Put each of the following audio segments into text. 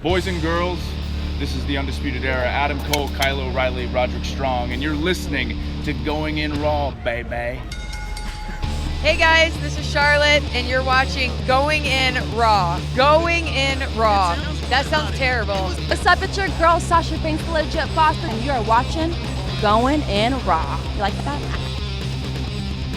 Boys and girls, this is the Undisputed Era. Adam Cole, Kyle O'Reilly, Roderick Strong, and you're listening to Going In Raw, baby. Hey guys, this is Charlotte, and you're watching Going In Raw. Going In Raw. That sounds terrible. What's up, it's your girl, Sasha Banks, Legit Boss, and you are watching Going In Raw. You like that?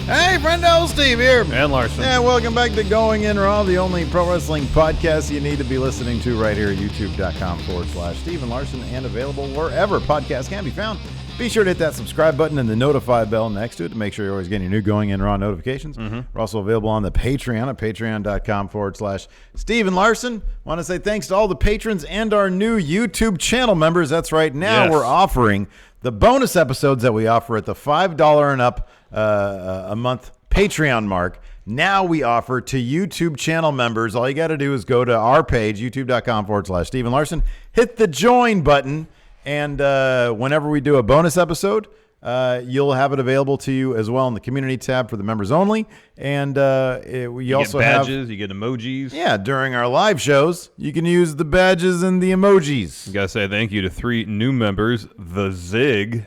Hey, friendo, Steve here. And Larson. Yeah, welcome back to Going In Raw, the only pro wrestling podcast you need to be listening to right here at youtube.com/Steve and Larson, and available wherever podcasts can be found. Be sure to hit that subscribe button and the notify bell next to it to make sure you're always getting your new Going In Raw notifications. We're also available on the Patreon at patreon.com/Steve and Larson. Want to say thanks to all the patrons and our new YouTube channel members. That's right. Now we're offering the bonus episodes that we offer at the $5 and up a month Patreon mark. Now we offer to YouTube channel members. All you got to do is go to our page, youtube.com/Steve and Larson, hit the join button, and whenever we do a bonus episode, you'll have it available to you as well in the community tab for the members only. And you also get badges, you get emojis. Yeah, during our live shows, you can use the badges and the emojis. You got to say thank you to 3 new members: The Zig,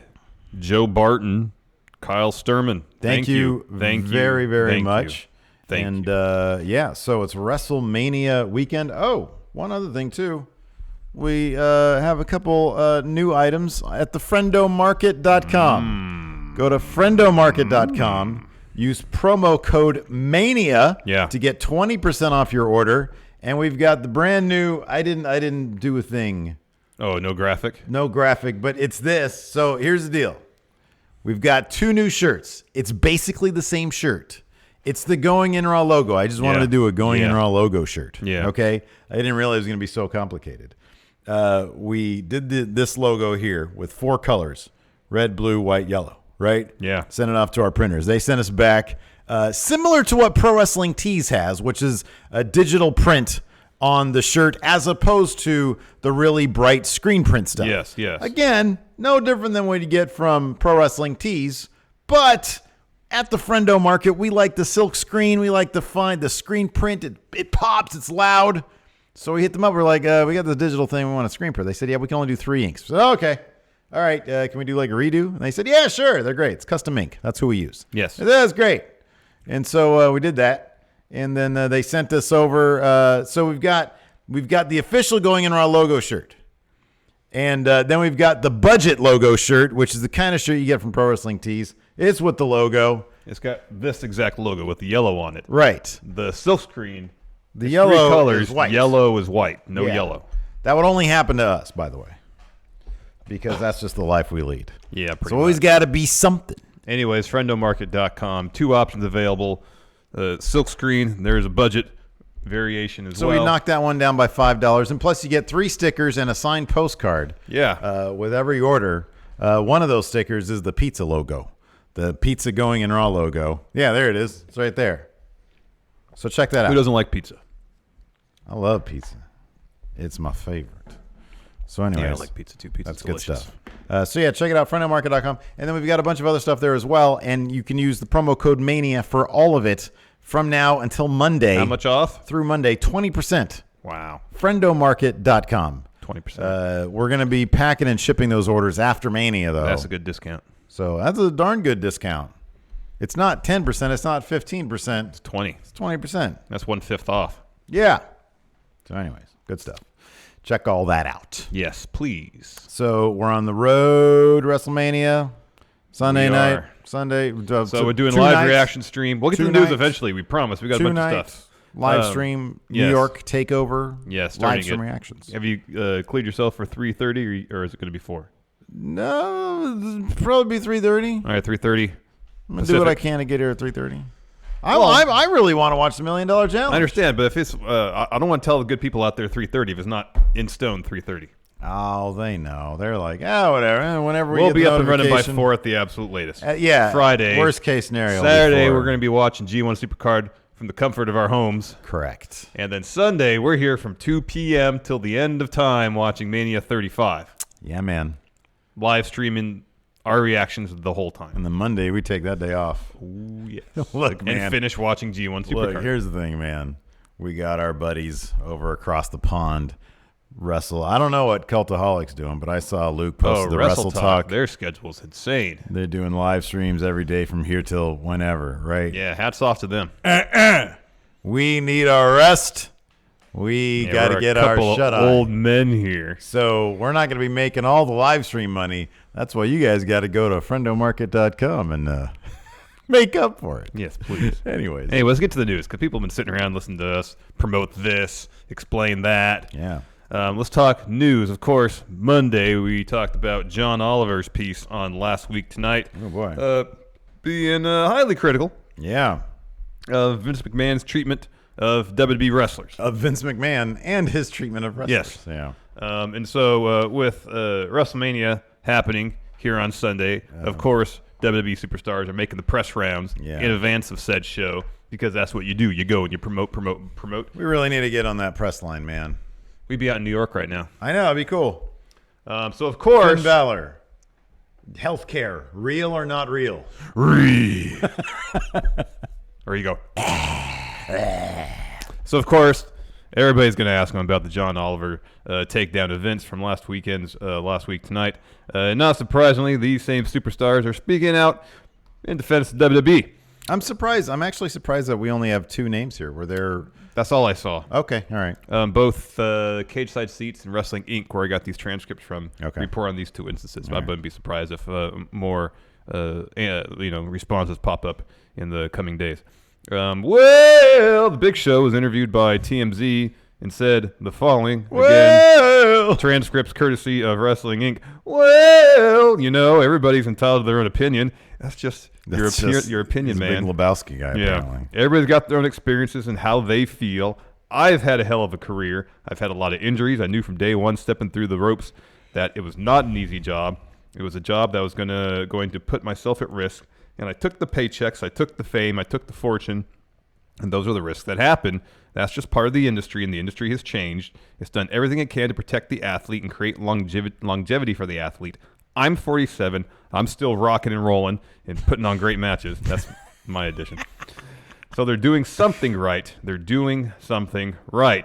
Joe Barton, Kyle Sturman. Thank you very, very much. Thank you. Yeah, so it's WrestleMania weekend. Oh, one other thing, too. We have a couple new items at the friendomarket.com. Go to friendomarket.com. Use promo code MANIA to get 20% off your order. And we've got the brand new, I didn't do a thing. Oh, no graphic? No graphic, but it's this. So here's the deal. We've got 2 new shirts. It's basically the same shirt. It's the Going In Raw logo. I just wanted to do a Going In Raw logo shirt. Yeah. Okay? I didn't realize it was going to be so complicated. We did this logo here with 4 colors: red, blue, white, yellow, right? Yeah. Sent it off to our printers. They sent us back similar to what Pro Wrestling Tees has, which is a digital print on the shirt as opposed to the really bright screen print stuff. Yes. Again, no different than what you get from Pro Wrestling Tees, but at the Friendo Market, we like the silk screen. We like to find the screen print. It pops. It's loud. So we hit them up. We're like, we got this digital thing. We want a screen print. They said, yeah, we can only do 3 inks. So, okay. All right. Can we do like a redo? And they said, yeah, sure. They're great. It's custom ink. That's who we use. Yes. That's great. And so we did that. And then they sent us over. So we've got the official Going In Raw logo shirt. And then we've got the budget logo shirt, which is the kind of shirt you get from Pro Wrestling Tees. It's with the logo. It's got this exact logo with the yellow on it. Right. The silk screen. The yellow 3 colors. is white. Yellow is white. No yellow. That would only happen to us, by the way, because that's just the life we lead. Yeah, pretty It's always got to be something. Anyways, friendomarket.com. 2 options available. Silk screen. There's a budget variation as well. So we knocked that one down by $5, and plus you get 3 stickers and a signed postcard. Yeah. With every order. One of those stickers is the pizza logo, the pizza Going In Raw logo. Yeah, there it is. It's right there. So check that out. Who doesn't like pizza? I love pizza. It's my favorite. So anyways. Yeah, I like pizza too. Pizza's delicious. good stuff. So yeah, check it out, friendomarket.com. And then we've got a bunch of other stuff there as well. And you can use the promo code MANIA for all of it from now until Monday. How much off? Through Monday, 20%. Wow. Friendomarket.com. 20%. We're going to be packing and shipping those orders after Mania, though. That's a good discount. So that's a darn good discount. It's not 10%. It's not 15%. It's 20. It's 20%. That's 1/5 off. Yeah. So anyways, good stuff. Check all that out. Yes, please. So we're on the road, WrestleMania, Sunday night. are. Sunday. So we're doing live reaction stream. We'll get to the news eventually. We promise. We got a 2 bunch nights, of stuff. Live stream, New yes. York takeover. Yes, live stream reactions. Have you cleared yourself for 3:30 or is it going to be 4? No, probably be 3:30. All right, 3:30. I'm gonna do what I can to get here at 3:30. I really want to watch the $1 Million Challenge. I understand, but if it's, I don't want to tell the good people out there 3:30 if it's not in stone 3:30. Oh, they know. They're like, whatever. Whenever we'll get be the up and running by notification. 4 at the absolute latest. Yeah. Friday. Worst case scenario. Saturday, we're going to be watching G1 SuperCard from the comfort of our homes. Correct. And then Sunday, we're here from 2 p.m. till the end of time watching Mania 35. Yeah, man. Live streaming our reactions the whole time. And then Monday, we take that day off. Ooh, yes. Look, man. And finish watching G1 SuperCard. Look, here's the thing, man. We got our buddies over across the pond wrestle. I don't know what Cultaholic's doing, but I saw Luke post the Wrestle Wrestle Talk. Their schedule's insane. They're doing live streams every day from here till whenever, right? Yeah, hats off to them. We need our rest. We got to get our shut-eye. Old men here. So we're not going to be making all the live stream money. That's why you guys got to go to friendomarket.com and make up for it. Yes, please. Anyways. Hey, let's get to the news because people have been sitting around listening to us promote this, explain that. Yeah. Let's talk news. Of course, Monday we talked about John Oliver's piece on Last Week Tonight. Oh, boy. Being highly critical Yeah. of Vince McMahon's treatment of WWE wrestlers. Of Vince McMahon and his treatment of wrestlers. Yes. Yeah. And so with WrestleMania happening here on Sunday, of course, WWE superstars are making the press rounds in advance of said show because that's what you do. You go and you promote. We really need to get on that press line, man. We'd be out in New York right now. I know. It'd be cool. So, of course... Finn Balor. Healthcare. Real or not real? Real. Or you go... So, of course, everybody's going to ask him about the John Oliver takedown of Vince from last week tonight. Not surprisingly, these same superstars are speaking out in defense of WWE. I'm surprised. I'm actually surprised that we only have 2 names here. Were there... That's all I saw. Okay, all right. Both Cage Side Seats and Wrestling Inc., where I got these transcripts from, report on these 2 instances. I wouldn't be surprised if more responses pop up in the coming days. Well, the Big Show was interviewed by TMZ and said the following. Again, transcripts courtesy of Wrestling Inc. Well, everybody's entitled to their own opinion. That's just your opinion, man. Big Lebowski guy, apparently. Everybody's got their own experiences and how they feel. I've had a hell of a career. I've had a lot of injuries. I knew from day one stepping through the ropes that it was not an easy job. It was a job that was going to put myself at risk. And I took the paychecks, I took the fame, I took the fortune, and those are the risks that happen. That's just part of the industry, and the industry has changed. It's done everything it can to protect the athlete and create longevity for the athlete. I'm 47. I'm still rocking and rolling and putting on great matches. That's my addition. So they're doing something right.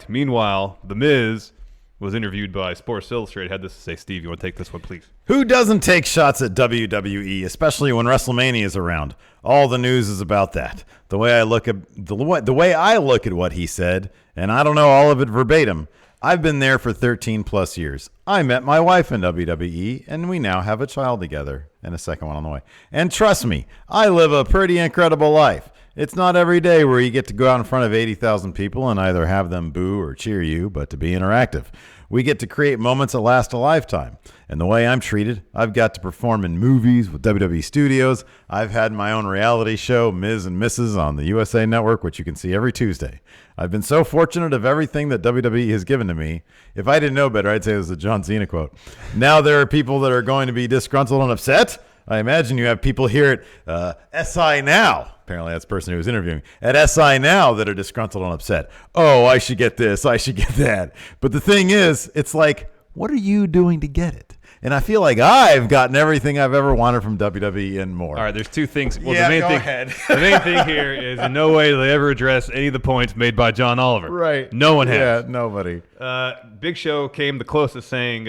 Meanwhile, The Miz was interviewed by Sports Illustrated. Had this to say. Steve, you want to take this one, please? Who doesn't take shots at WWE, especially when WrestleMania is around? All the news is about that. The way I look at what he said, and I don't know all of it verbatim. I've been there for 13 plus years. I met my wife in WWE, and we now have a child together, and a second one on the way. And trust me, I live a pretty incredible life. It's not every day where you get to go out in front of 80,000 people and either have them boo or cheer you, but to be interactive. We get to create moments that last a lifetime. And the way I'm treated, I've got to perform in movies with WWE Studios. I've had my own reality show, Ms. and Mrs. on the USA Network, which you can see every Tuesday. I've been so fortunate of everything that WWE has given to me. If I didn't know better, I'd say it was a John Cena quote. Now there are people that are going to be disgruntled and upset. I imagine you have people here at SI Now. Apparently that's the person who was interviewing at SI Now that are disgruntled and upset. Oh, I should get this. I should get that. But the thing is, it's like, what are you doing to get it? And I feel like I've gotten everything I've ever wanted from WWE and more. All right, there's 2 things. Well, yeah, the main go thing, ahead. The main thing here is in no way do they ever address any of the points made by John Oliver. Right. No one has. Yeah, nobody. Big Show came the closest saying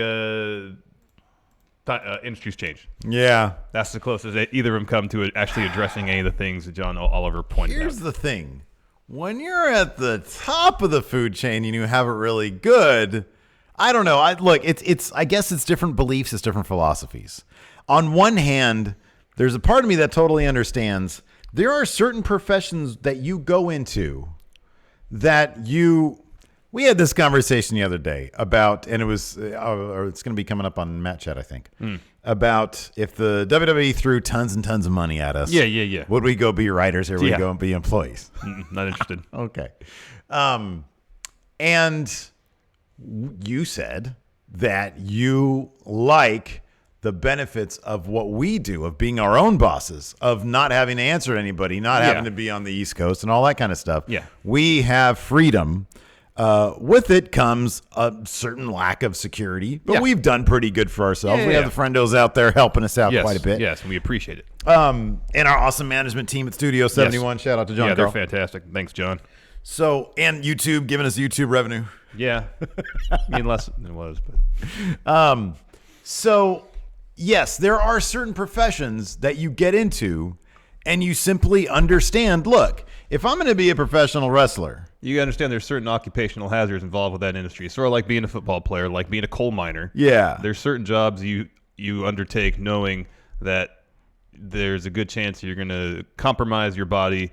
industry's changed. Yeah. That's the closest that either of them come to actually addressing any of the things that John Oliver pointed out. Here's the thing. When you're at the top of the food chain and you have it really good, I don't know. I guess it's different beliefs, it's different philosophies. On one hand, there's a part of me that totally understands there are certain professions that you go into that we had this conversation the other day about, and it was, or it's going to be coming up on Matt Chat, I think, about if the WWE threw tons and tons of money at us. Yeah. Would we go be writers or would we go and be employees? Not interested. Okay. And you said that you like the benefits of what we do, of being our own bosses, of not having to answer to anybody, not having to be on the East Coast and all that kind of stuff. Yeah. We have freedom. With it comes a certain lack of security, but we've done pretty good for ourselves. We have the friendos out there helping us out quite a bit. Yes, and we appreciate it. And our awesome management team at Studio 71. Shout out to John. Yeah, they're fantastic. Thanks, John. So, and YouTube, giving us YouTube revenue. Yeah. I mean, less than it was, but So, yes, there are certain professions that you get into and you simply understand, look, if I'm going to be a professional wrestler, you understand there's certain occupational hazards involved with that industry. Sort of like being a football player, like being a coal miner. yeah, There's certain jobs you undertake knowing that there's a good chance you're going to compromise your body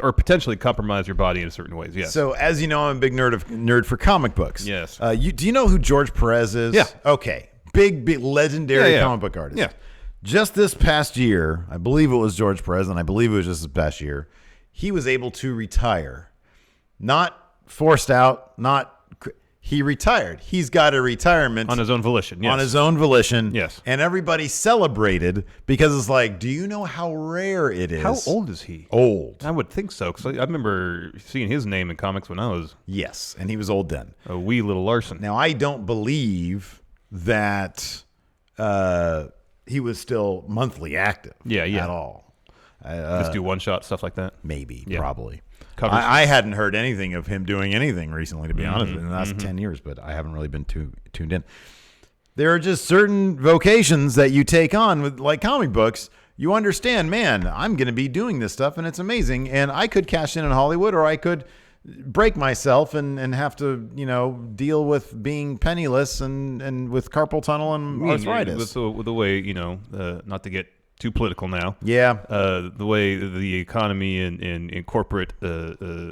or potentially compromise your body in certain ways. Yes. So, as you know, I'm a big nerd for comic books. Yes. Do you know who George Perez is? Yeah. Okay. Big legendary Yeah. comic book artist. Yeah. Just this past year, I believe it was George Perez, and I believe it was just this past year, he was able to retire. Not forced out, he retired. He's got a retirement. On his own volition. Yes. On his own volition. Yes. And everybody celebrated because it's like, do you know how rare it is? How old is he? Old. I would think so, because I remember seeing his name in comics when I was Yes, and he was old then. a wee little Larson. Now, I don't believe that he was still monthly active at all. Just do one-shot stuff like that. Maybe, Yeah. probably. Covers. I hadn't heard anything of him doing anything recently, to be honest, in the last 10 years, but I haven't really been tuned in. There are just certain vocations that you take on with like comic books. You understand, man, I'm going to be doing this stuff, and it's amazing, and I could cash in Hollywood, or I could break myself and have to, deal with being penniless and with carpal tunnel and arthritis. With the way, not to get too political now. Yeah. The way the economy and corporate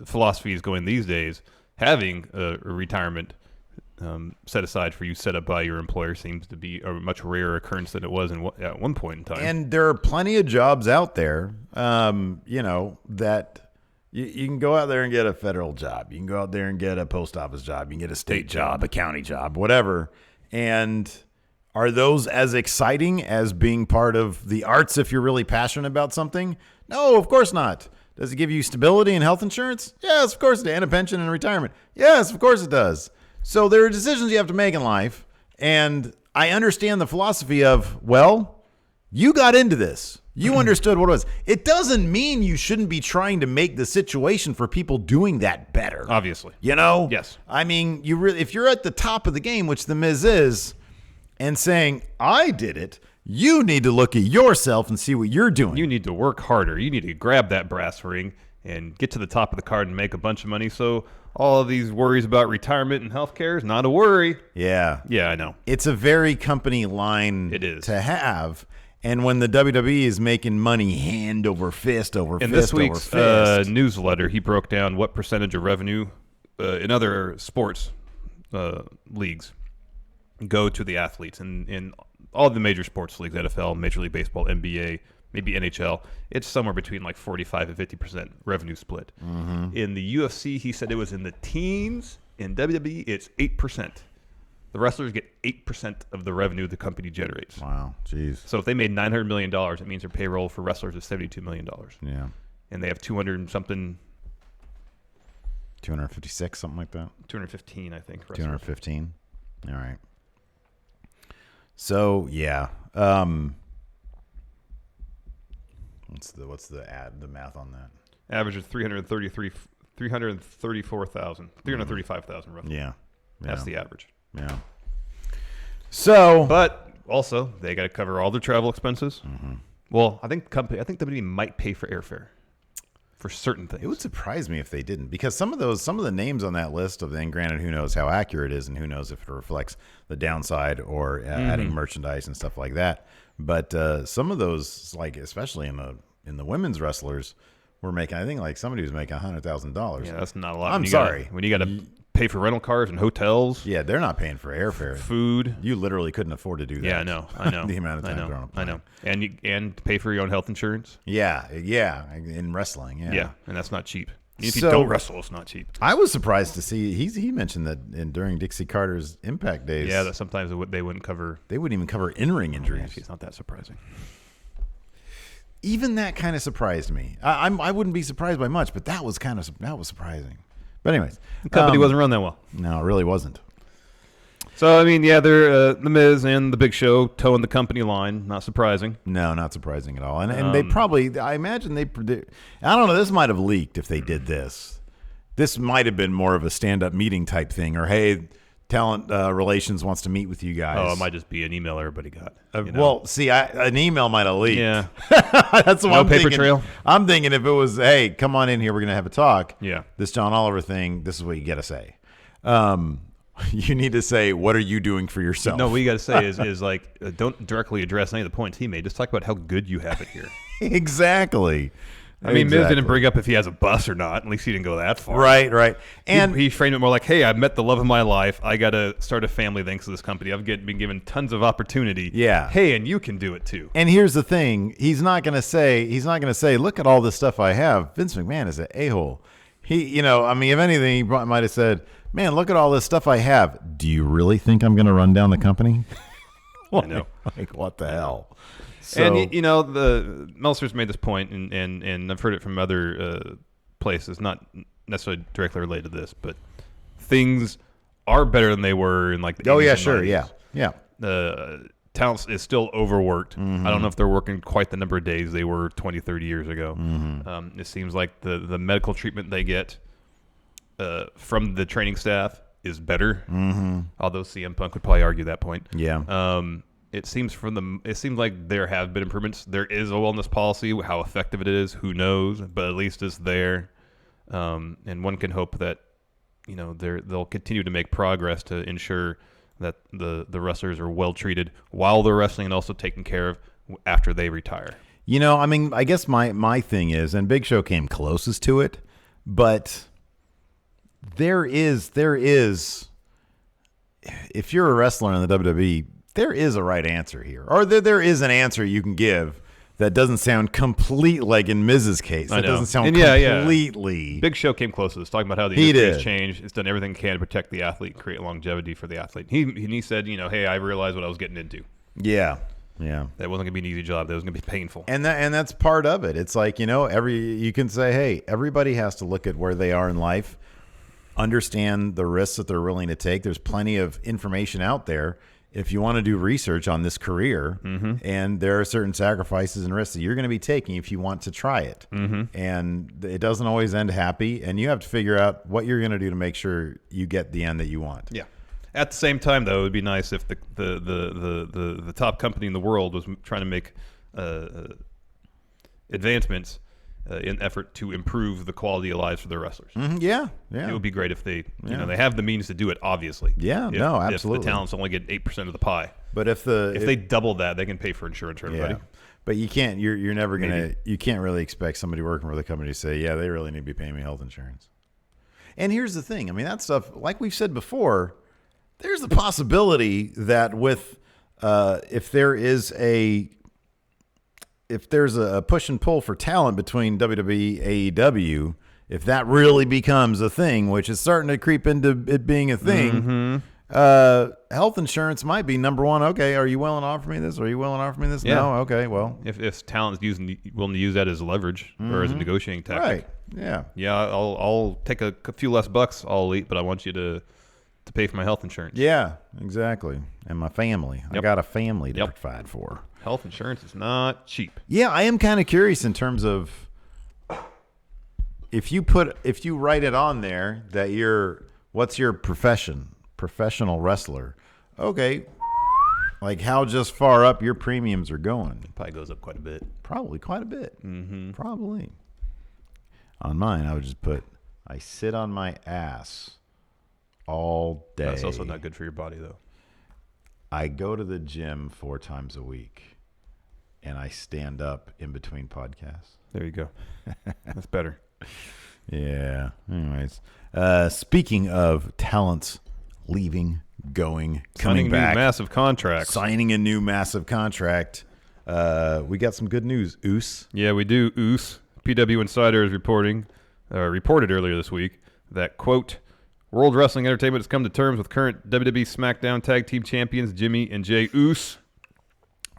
philosophy is going these days, having a retirement set aside for you, set up by your employer, seems to be a much rarer occurrence than it was at one point in time. And there are plenty of jobs out there, that you can go out there and get a federal job. You can go out there and get a post office job. You can get a state job, a county job, whatever. And are those as exciting as being part of the arts if you're really passionate about something? No, of course not. Does it give you stability and health insurance? Yes, of course it does. And a pension and retirement? Yes, of course it does. So there are decisions you have to make in life. And I understand the philosophy of, well, you got into this. You understood what it was. It doesn't mean you shouldn't be trying to make the situation for people doing that better. Obviously. Yes. I mean, if you're at the top of the game, which The Miz is, and saying, I did it, you need to look at yourself and see what you're doing. You need to work harder. You need to grab that brass ring and get to the top of the card and make a bunch of money. So all of these worries about retirement and healthcare is not a worry. Yeah. Yeah, I know. It's a very company line It is. to have. And when the WWE is making money hand over fist over In fist this week's over fist. newsletter, he broke down what percentage of revenue in other sports leagues go to the athletes. And in all the major sports leagues, NFL, Major League Baseball, NBA, maybe NHL, it's somewhere between like 45 and 50% revenue split. In the UFC, he said it was in the teens. In WWE, it's 8%. The wrestlers get 8% of the revenue the company generates. Wow, jeez. So if they made $900 million, it means their payroll for wrestlers is $72 million. Yeah. And they have 200 and something. 256, something like that. 215, I think. wrestlers. 215. All right. So yeah. What's the math on that? Average of 335,000 roughly. Yeah. That's the average. Yeah. So, But also, they got to cover all their travel expenses. Well, I think the company might pay for airfare for certain things. it would surprise me if they didn't, because some of the names on that list and granted, who knows how accurate it is and who knows if it reflects the downside or adding merchandise and stuff like that. But some of those, like especially in the women's wrestlers, were making, I think like somebody was making $100,000. Yeah, that's not a lot. I'm sorry. When you got to pay for rental cars and hotels. Yeah, they're not paying for airfare. Food. You literally couldn't afford to do that. Yeah, I know. The amount of time they're on a plane. I know. And pay for your own health insurance. Yeah, in wrestling. Yeah, and that's not cheap. Even if you So- don't wrestle, it's not cheap. I was surprised to see he mentioned that during Dixie Carter's Impact days. Yeah, that sometimes they wouldn't cover. They wouldn't even cover in-ring injuries. Actually, it's not that surprising. Even that kind of surprised me. I wouldn't be surprised by much, but that was surprising. But anyways, The company wasn't run that well. No, it really wasn't. So, I mean, yeah, they're The Miz and The Big Show towing the company line. Not surprising. No, not surprising at all. And they probably, I imagine I don't know, this might have leaked if they did this. This might have been more of a stand-up meeting type thing, or hey, talent relations wants to meet with you guys. Oh, it might just be an email everybody got. Well, see, an email might have leaked. Yeah. That's what I'm paper thinking. trail? I'm thinking if it was, hey, come on in here, we're going to have a talk. Yeah. This John Oliver thing, this is what you got to say. You need to say, what are you doing for yourself? No, what you got to say is like, don't directly address any of the points he made. Just talk about how good you have it here. Exactly. I mean, Miz didn't bring up if he has a bus or not. At least he didn't go that far. Right. And he framed it more like, hey, I've met the love of my life. I got to start a family thanks to this company. I've been given tons of opportunity. Yeah. Hey, and you can do it too. And here's the thing. He's not going to say, look at all this stuff I have. Vince McMahon is an a-hole. He, if anything, he might have said, man, look at all this stuff I have. Do you really think I'm going to run down the company? I know. Like, what the hell? So, and the Meltzer's made this point, and I've heard it from other places, not necessarily directly related to this, but things are better than they were in like the 80s yeah, and sure, 90s. yeah. Talent is still overworked. Mm-hmm. I don't know if they're working quite the number of days they were 20, 30 years ago. Mm-hmm. It seems like the medical treatment they get from the training staff is better. Mm-hmm. Although CM Punk would probably argue that point. Yeah. It seems like there have been improvements. There is a wellness policy. How effective it is, who knows? But at least it's there, and one can hope that they'll continue to make progress to ensure that the wrestlers are well treated while they're wrestling and also taken care of after they retire. I guess my thing is, and Big Show came closest to it, but there is, if you're a wrestler in the WWE, there is a right answer here, or there is an answer you can give that doesn't sound complete, like in Miz's case. That doesn't sound completely. Yeah. Big Show came close to this, talking about how the industry has changed. It's done everything it can to protect the athlete and create longevity for the athlete. He said, hey, I realized what I was getting into. Yeah. That wasn't going to be an easy job. That was going to be painful. And that's part of it. It's like, you can say, hey, everybody has to look at where they are in life, understand the risks that they're willing to take. There's plenty of information out there if you want to do research on this career, and there are certain sacrifices and risks that you're going to be taking if you want to try it. And it doesn't always end happy, and you have to figure out what you're going to do to make sure you get the end that you want. Yeah. At the same time, though, it would be nice if the top company in the world was trying to make advancements in effort to improve the quality of lives for their wrestlers. Yeah. It would be great if they, they have the means to do it, obviously. Yeah, absolutely. If the talents only get 8% of the pie. But if they double that, they can pay for insurance for everybody. Yeah. But you can't, you're never going to, you can't really expect somebody working for the company to say, yeah, they really need to be paying me health insurance. And here's the thing. That stuff, like we've said before, there's a possibility that with, if there's a push and pull for talent between WWE, AEW, if that really becomes a thing, which is starting to creep into it being a thing, health insurance might be number one. Okay, are you willing to offer me this? Are you willing to offer me this? Yeah. No? Okay, well. If talent is willing to use that as leverage or as a negotiating tactic. Right, yeah. Yeah, I'll take a few less bucks, I'll eat, but I want you to pay for my health insurance. Yeah, exactly. And my family. Yep. I got a family to provide for. Health insurance is not cheap. Yeah, I am kind of curious in terms of if you write it on there that what's your profession? Professional wrestler. Okay. Like how just far up your premiums are going. It probably goes up quite a bit. Probably quite a bit. Probably. On mine, I would just put, I sit on my ass all day. That's also not good for your body, though. I go to the gym 4 times a week, and I stand up in between podcasts. There you go. That's better. Yeah. Anyways, speaking of talents leaving, going, coming back, signing a new massive contract. We got some good news. Oos. Yeah, we do. Oos. PW Insider is reported earlier this week that, quote, World Wrestling Entertainment has come to terms with current WWE SmackDown Tag Team Champions Jimmy and Jay Uso.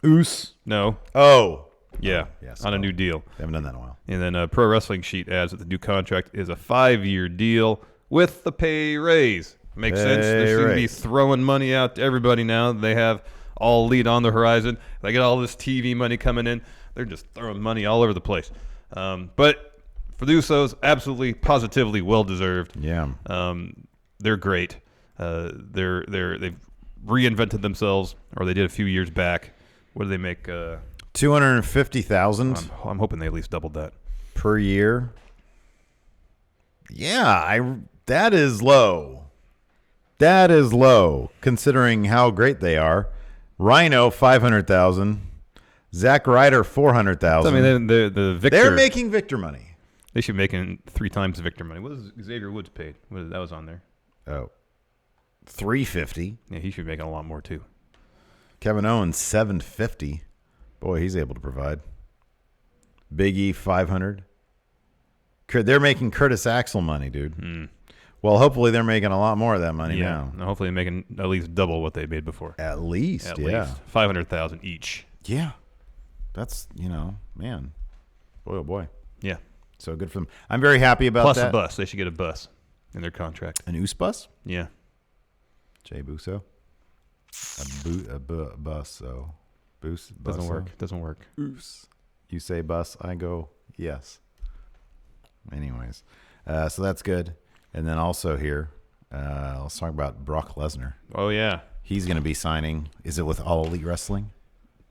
Oos? No. Oh. Yeah, yes, on a new deal. They haven't done that in a while. And then Pro Wrestling Sheet adds that the new contract is a 5-year deal with the pay raise. Makes sense. They seem to be throwing money out to everybody now. They have all Elite on the horizon. They get all this TV money coming in. They're just throwing money all over the place. But For the Usos, absolutely, positively, well deserved. Yeah. They're great. They've reinvented themselves, or they did a few years back. What do they make? $250,000 I'm hoping they at least doubled that per year. Yeah, that is low. That is low considering how great they are. Rhino $500,000. Zack Ryder $400,000. I mean, the Victor. They're making Victor money. They should be making 3 times Victor money. What was Xavier Woods paid? That was on there. Oh, $350. Yeah, he should be making a lot more too. Kevin Owens $750. Boy, he's able to provide. Big E $500. They're making Curtis Axel money, dude. Well, hopefully they're making a lot more of that money now. And hopefully they're making at least double what they made before. At least, At yeah. least $500,000 each. Yeah. That's, man. Boy, oh boy. Yeah. So good for them. I'm very happy about Plus that. a bus. They should get a bus in their contract. An Oos bus? Yeah. Jay Busso? A bus, so. Bus, Doesn't work. Doesn't work. Oos. You say bus, I go yes. Anyways. So that's good. And then also here, let's talk about Brock Lesnar. Oh, yeah. He's going to be signing. Is it with All Elite Wrestling?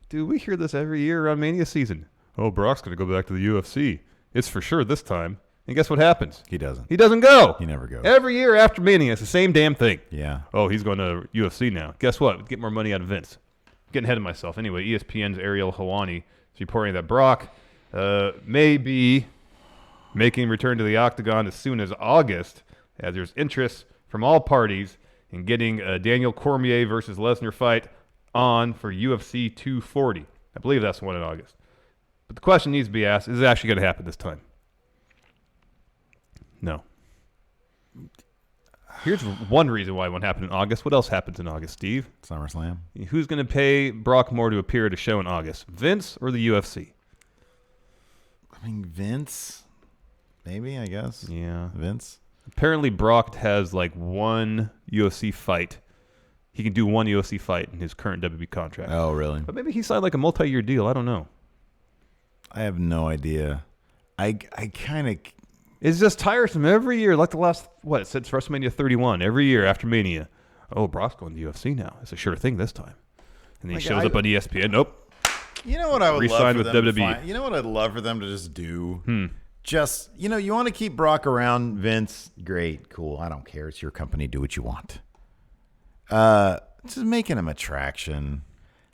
Dude, we hear this every year around Mania season. Oh, Brock's going to go back to the UFC. It's for sure this time. And guess what happens? He doesn't. He doesn't go. He never goes. Every year after Mania, it's the same damn thing. Yeah. Oh, he's going to UFC now. Guess what? Get more money out of Vince. Getting ahead of myself. Anyway, ESPN's Ariel Helwani is reporting that Brock may be making return to the Octagon as soon as August, as there's interest from all parties in getting a Daniel Cormier versus Lesnar fight on for UFC 240. I believe that's the one in August. But the question needs to be asked, is it actually going to happen this time? No. Here's one reason why it won't happen in August. What else happens in August, Steve? SummerSlam. Who's going to pay Brock more to appear at a show in August? Vince or the UFC? I mean, Vince. Maybe, I guess. Yeah. Vince. Apparently, Brock has like one UFC fight. He can do one UFC fight in his current WWE contract. Oh, really? But maybe he signed like a multi-year deal. I don't know. I have no idea. I kind of... It's just tiresome every year. Like the last, since WrestleMania 31, every year after Mania. Oh, Brock's going to the UFC now. It's a sure thing this time. And then he shows up on ESPN. Nope. You know what I would love Re-signed for with them to WWE. find? You know what I'd love for them to just do? Just, you want to keep Brock around, Vince? Great, cool. I don't care. It's your company. Do what you want. Just making him attraction.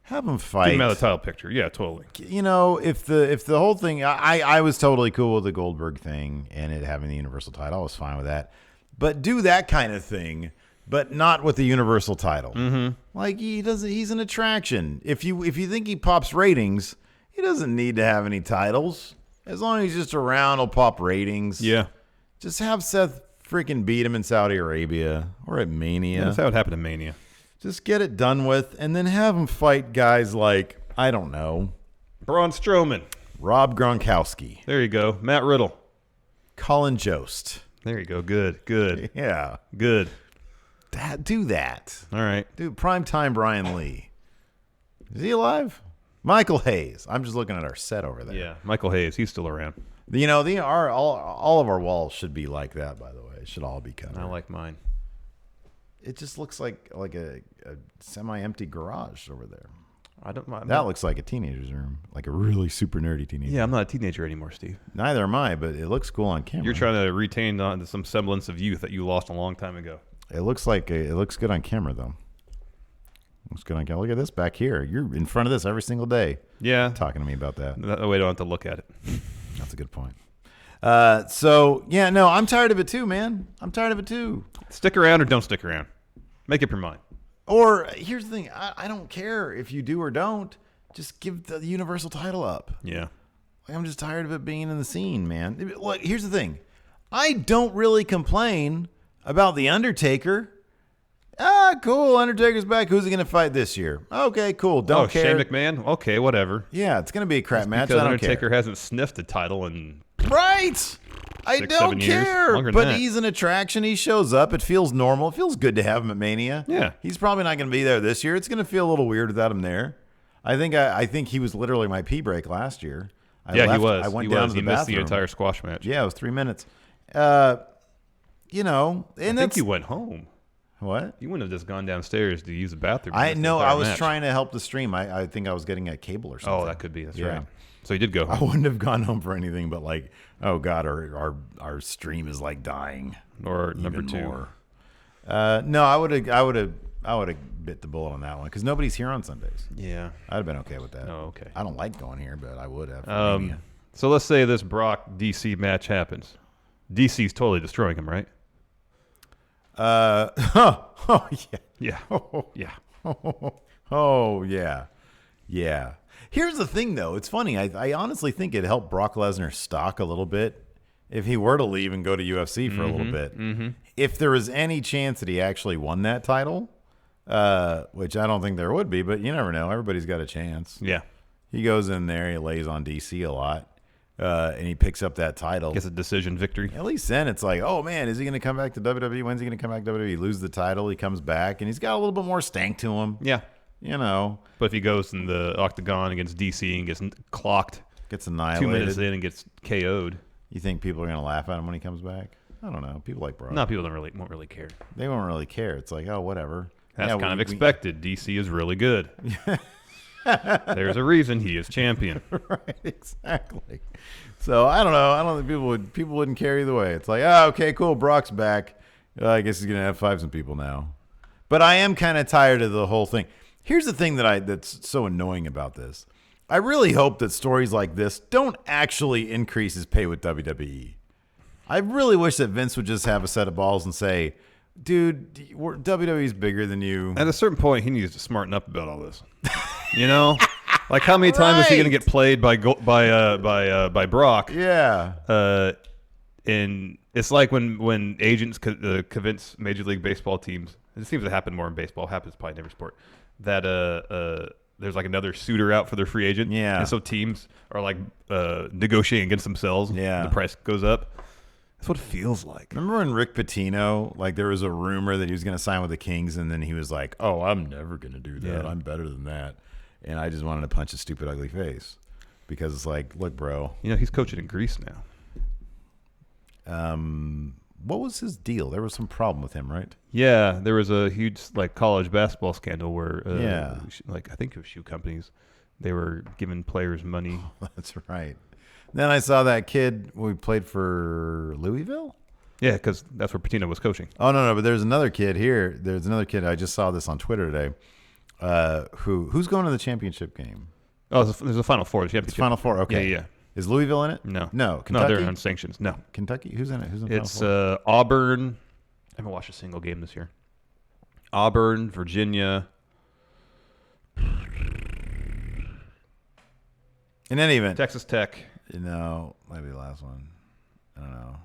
Have him fight. Get him out of the title picture. Yeah, totally. If the whole thing, I was totally cool with the Goldberg thing and it having the Universal title. I was fine with that. But do that kind of thing, but not with the Universal title. Mm-hmm. Like he's an attraction. If you think he pops ratings, he doesn't need to have any titles. As long as he's just around, he'll pop ratings. Yeah. Just have Seth freaking beat him in Saudi Arabia or at Mania. Yeah, that's how it happened in Mania. Just get it done with, and then have him fight guys like, I don't know, Braun Strowman. Rob Gronkowski. There you go. Matt Riddle. Colin Jost. There you go. Good. Yeah. Good. Do that. All right. Dude, primetime Brian Lee. Is he alive? Michael Hayes. I'm just looking at our set over there. Yeah. Michael Hayes. He's still around. All of our walls should be like that, by the way. It should all be covered. I like mine. It just looks like a semi-empty garage over there. I don't mind. That looks like a teenager's room, like a really super nerdy teenager. Yeah, I'm not a teenager anymore, Steve. Neither am I, but it looks cool on camera. You're trying to retain some semblance of youth that you lost a long time ago. It looks good on camera, though. Looks good on camera. Look at this back here. You're in front of this every single day. Yeah. Talking to me about that. That way I don't have to look at it. That's a good point. I'm tired of it too, man. I'm tired of it too. Stick around or don't stick around. Make up your mind. Or here's the thing. I don't care if you do or don't. Just give the Universal title up. Yeah. Like, I'm just tired of it being in the scene, man. Look, here's the thing. I don't really complain about The Undertaker. Cool. Undertaker's back. Who's he going to fight this year? Okay, cool. Don't care. Shane McMahon? Okay, whatever. Yeah, it's going to be a crap match. Because I don't Undertaker care. hasn't sniffed a title in... Right. I 6, don't 7 years. care. Longer than But that. he's an attraction. He shows up. It feels normal. It feels good to have him at Mania. Yeah. He's probably not going to be there this year. It's going to feel a little weird without him there. I think he was literally my pee break last year. I He left, was. I went he down was. to the He missed the bathroom. entire squash match. Yeah, it was 3 minutes. You know, and I think you went home. What? You wouldn't have just gone downstairs to use the bathroom. I know. I was match. trying to help the stream. I think I was getting a cable or something. Oh, that could be. That's Yeah. right. So you did go I home. wouldn't have gone home for anything but like, oh God, our stream is like dying. Or number Even 2. more. No, I would have bit the bullet on that one because nobody's here on Sundays. Yeah. I'd have been okay with that. Oh, okay. I don't like going here, but I would have. So let's say this Brock DC match happens. DC's totally destroying him, right? Oh yeah. Yeah. Yeah. Oh yeah. Yeah. Here's the thing, though. It's funny. I honestly think it helped Brock Lesnar's stock a little bit if he were to leave and go to UFC for a little bit. Mm-hmm. If there was any chance that he actually won that title, which I don't think there would be, but you never know. Everybody's got a chance. Yeah. He goes in there, he lays on DC a lot, and he picks up that title. Gets a decision victory. At least then it's like, oh, man, is he going to come back to WWE? When's he going to come back to WWE? He loses the title, he comes back, and he's got a little bit more stank to him. Yeah. You know. But if he goes in the octagon against DC and gets clocked Gets annihilated. 2 minutes in and gets KO'd. You think people are going to laugh at him when he comes back? I don't know. People like Brock. No, people won't really care. They won't really care. It's like, oh, whatever. That's Yeah, kind of we- expected. DC is really good. There's a reason he is champion. Right, exactly. So I don't know. I don't think people wouldn't care either way. It's like, oh, okay, cool. Brock's back. I guess he's gonna F5 some people now. But I am kind of tired of the whole thing. Here's the thing that's so annoying about this. I really hope that stories like this don't actually increase his pay with WWE. I really wish that Vince would just have a set of balls and say, dude, WWE's bigger than you. At a certain point, he needs to smarten up about all this. You know, like how many times is he going to get played by Brock? Yeah. And it's like when agents convince Major League Baseball teams. It seems to happen more in baseball. It happens probably in every sport. That there's like another suitor out for their free agent. Yeah. And so teams are like negotiating against themselves. Yeah. The price goes up. That's what it feels like. Remember when Rick Pitino, like there was a rumor that he was going to sign with the Kings, and then he was like, "Oh, I'm never going to do that. Yeah. I'm better than that." And I just wanted to punch his stupid, ugly face because it's like, look, bro. You know, he's coaching in Greece now. What was his deal? There was some problem with him, right? Yeah, there was a huge like college basketball scandal where, Yeah. like I think it was shoe companies, they were giving players money. That's right. Then I saw that kid who played for Louisville. Yeah, because that's where Pitino was coaching. Oh no, but there's another kid here. There's another kid. I just saw this on Twitter today. Who's going to the championship game? Oh, there's a Final Four. The It's championship. Final Four. Okay. Yeah. Is Louisville in it? No. No. Kentucky. No, they're on sanctions. No. Kentucky. Who's in it? Who's in Final It's Four? Auburn. I haven't watched a single game this year. Auburn, Virginia. In any event, Texas Tech. no, might be the last one. I don't know.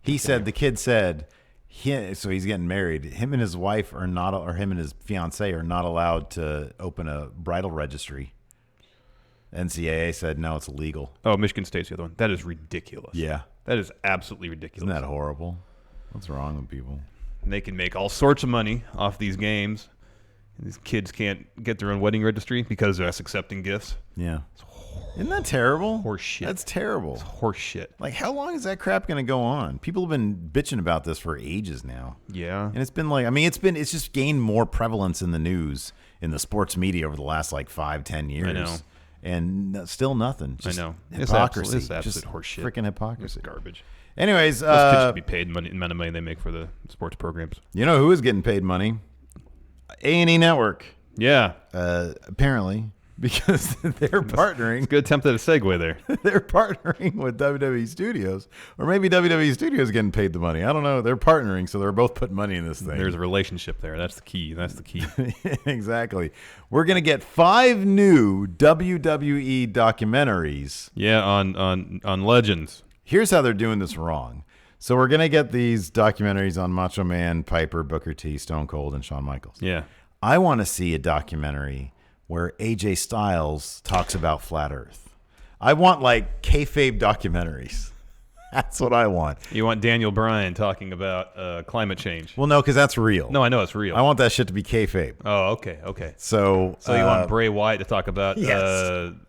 He said the kid said, so he's getting married. Him and his wife are not, or him and his fiance are not allowed to open a bridal registry. NCAA said no, it's illegal. Oh, Michigan State's the other one. That is ridiculous. Yeah, That is absolutely ridiculous. isn't that horrible? What's wrong with people? And they can make all sorts of money off these games. And these kids can't get their own wedding registry because they're accepting gifts. Yeah, isn't that terrible? Horse shit. That's terrible. It's horse shit. Like, how long is that crap going to go on? People have been bitching about this for ages now. Yeah. And it's been like, I mean, it's just gained more prevalence in the news, in the sports media over the last like 5-10 years. I know. And still nothing. Just I know. Hypocrisy. It's absolute just horse shit. Freaking hypocrisy. It's garbage. Anyways, Those kids should be paid the amount of money they make for the sports programs. you know who is getting paid money? A&E Network. Yeah. Apparently, because they're partnering. Good attempt at a segue there. They're partnering with WWE Studios, or maybe WWE Studios getting paid the money. I don't know. They're partnering, so they're both putting money in this thing. There's a relationship there. That's the key. Exactly. We're gonna get 5 new WWE documentaries. Yeah, on Legends. Here's how they're doing this wrong. So we're gonna get these documentaries on Macho Man, Piper, Booker T, Stone Cold, and Shawn Michaels. Yeah. I want to see a documentary where AJ Styles talks about flat Earth. I want like kayfabe documentaries. That's what I want. You want Daniel Bryan talking about climate change. Well, no, because that's real. No, I know it's real. I want that shit to be kayfabe. Oh, okay. So you want Bray Wyatt to talk about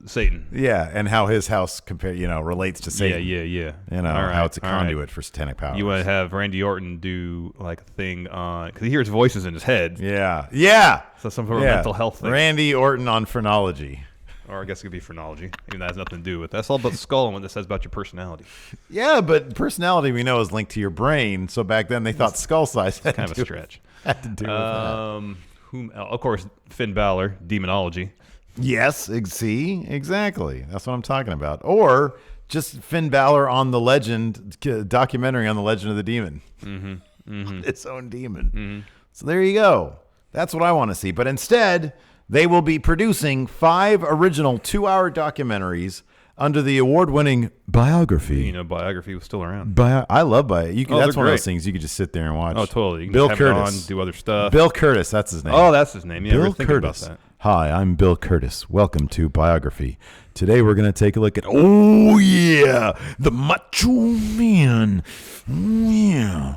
Satan? Yeah, and how his house relates to Satan. Yeah. You know, how it's a conduit for satanic powers. You want to have Randy Orton do like a thing on because he hears voices in his head. Yeah. So some sort of mental health thing. Randy Orton on phrenology. Or I guess it could be phrenology. Even that has nothing to do with that. That's all about the skull and what that says about your personality. Yeah, but personality we know is linked to your brain. So back then they thought skull size had kind of a stretch. Had to do with that. Of course, Finn Balor, demonology. Yes, see, exactly. That's what I'm talking about. Or just Finn Balor on the Legend documentary on the Legend of the Demon. Its own demon. So there you go. That's what I want to see. But instead, they will be producing 5 original 2-hour documentaries under the award-winning biography. You know, biography was still around. I love biography. That's one of great. those things you could just sit there and watch. Oh, totally. You can Bill just have Curtis. it on, do other stuff. Bill Curtis, that's his name. Oh, that's his name. Yeah, Bill we were thinking Curtis. about that. Hi, I'm Bill Curtis. Welcome to Biography. Today we're going to take a look at, oh yeah, the Macho Man. Yeah.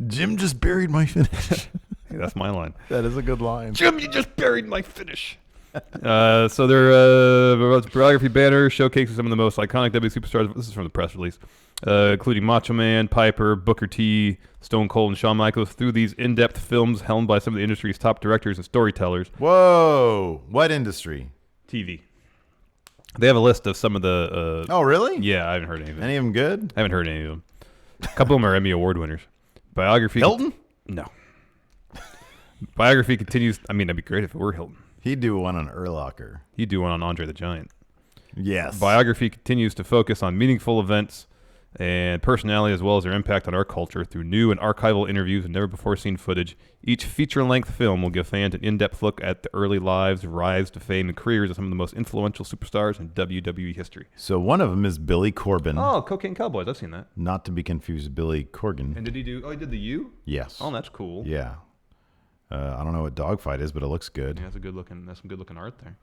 Jim just buried my finish. Hey, that's my line. That is a good line. Jim, you just buried my finish. So their biography banner showcases some of the most iconic WWE superstars. This is from the press release, including Macho Man, Piper, Booker T, Stone Cold, and Shawn Michaels. Through these in-depth films helmed by some of the industry's top directors and storytellers. Whoa! What industry? TV. They have a list of some of the. Oh, really? Yeah, I haven't heard any of them. Any of them good? I haven't heard any of them. A couple of them are Emmy Award winners. Biography. Hilton? No. Biography continues. I mean, that'd be great if it were Hilton. He'd do one on Urlacher. He'd do one on Andre the Giant. Yes. Biography continues to focus on meaningful events and personality as well as their impact on our culture through new and archival interviews and never-before-seen footage. Each feature-length film will give fans an in-depth look at the early lives, rise to fame, and careers of some of the most influential superstars in WWE history. So one of them is Billy Corgan. Oh, Cocaine Cowboys. I've seen that. Not to be confused with Billy Corgan. And did he do... Oh, he did the U? Yes. Oh, that's cool. Yeah. I don't know what Dogfight is, but it looks good. Yeah, that's some good-looking art there.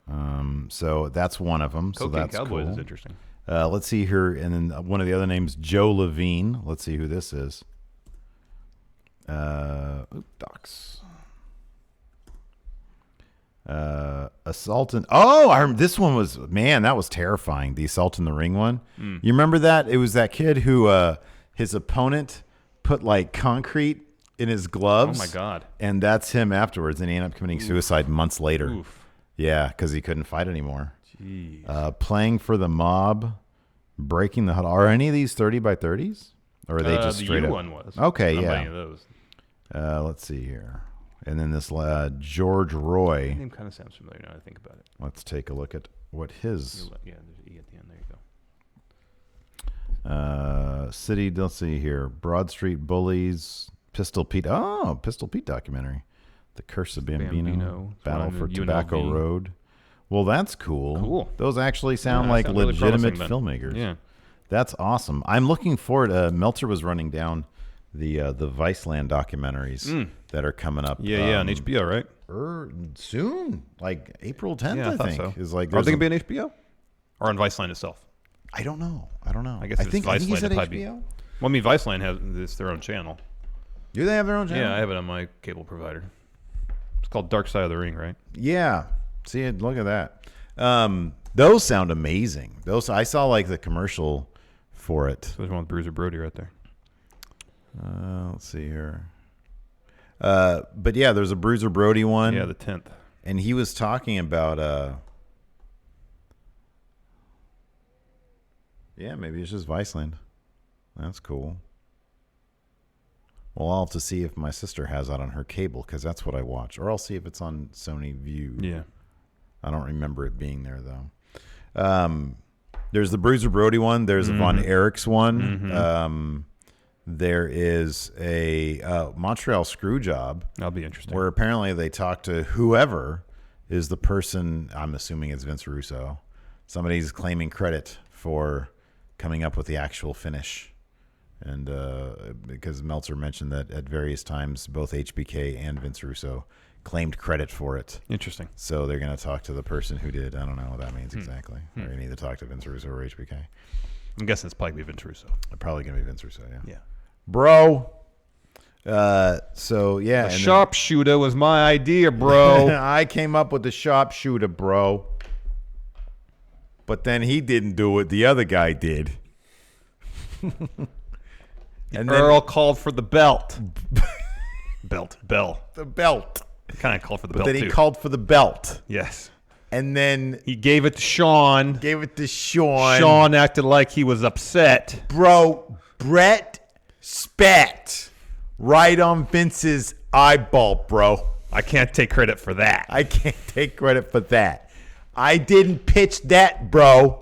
So that's one of them. So Cocaine that's Cowboys cool. is interesting. Let's see here. And then one of the other names, Joe Levine. Let's see who this is. Docs. Assault in... Oh, this one was... Man, that was terrifying. The Assault in the Ring one. You remember that? It was that kid who his opponent put like concrete in his gloves. Oh, my God. And that's him afterwards. And he ended up committing suicide months later. Oof. Yeah, because he couldn't fight anymore. Jeez. Playing for the Mob, Breaking the Huddle. Are any of these 30 by 30s? Or are they just the straight U up? one was. Okay, Not yeah. any of those. Let's see here. And then this George Roy. The name kind of sounds familiar now I think about it. Let's take a look at what his... Yeah, there's an E at the end. There you go. City, let's see here. Broad Street Bullies, Pistol Pete. Oh, Pistol Pete documentary. The Curse of Bambino. Battle for Tobacco UNLV. Road. Well, that's cool. Cool. Those actually sound Yeah, like sound really legitimate promising, filmmakers. Yeah. That's awesome. I'm looking forward. Meltzer was running down the Viceland documentaries that are coming up. Yeah, on HBO, right? Soon, like April 10th, Yeah, I thought think. so. Is like Are they going to be on HBO? Or on Viceland itself? I don't know. I guess if think it's he's Viceland, at it'd probably be... HBO. Well, I mean, Viceland has their own channel. Do they have their own channel? Yeah, I have it on my cable provider. It's called Dark Side of the Ring, right? Yeah. See it. Look at that. Those sound amazing. Those I saw like the commercial for it. So there's one with Bruiser Brody right there. Let's see here. But yeah, there's a Bruiser Brody one. Yeah, the 10th. And he was talking about yeah, maybe it's just Viceland. That's cool. Well, I'll have to see if my sister has that on her cable because that's what I watch. Or I'll see if it's on Sony View. Yeah. I don't remember it being there, though. There's the Bruiser Brody one. There's a Von Erichs one. There is a Montreal Screwjob. That'll be interesting. Where apparently they talk to whoever is the person, I'm assuming it's Vince Russo. Somebody's claiming credit for coming up with the actual finish. And because Meltzer mentioned that at various times, both HBK and Vince Russo claimed credit for it. Interesting. So they're going to talk to the person who did. I don't know what that means exactly. They're going to either talk to Vince Russo or HBK. I'm guessing it's probably Vince Russo. Probably going to be Vince Russo, yeah. Yeah. Bro. So, yeah. The sharpshooter was my idea, bro. I came up with the sharpshooter, bro. But then he didn't do it. The other guy did. And Earl called for the belt. Bell. The belt. Kind of called for the But belt, then he too. called for the belt. Yes. And then He gave it to Sean. gave it to Sean. Sean acted like he was upset. Bro, Brett spat right on Vince's eyeball, bro. I can't take credit for that. I can't take credit for that. I didn't pitch that, bro.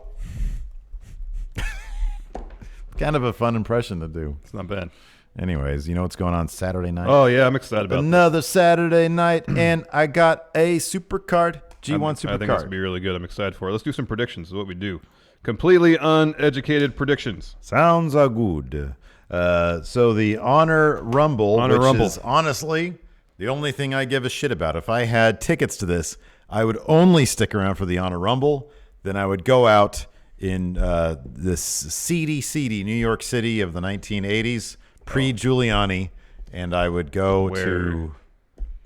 Kind of a fun impression to do. It's not bad. Anyways, you know what's going on Saturday night? Oh, yeah, I'm excited about Another Saturday night, and I got a SUPERCARD, G1 I think it's going to SUPERCARD. be really good. I'm excited for it. Let's do some predictions. Is what we do. Completely uneducated predictions. Sounds good. So the Honor Rumble, is honestly the only thing I give a shit about. If I had tickets to this, I would only stick around for the Honor Rumble. Then I would go out in this seedy New York City of the 1980s, pre-Giuliani, and I would go to...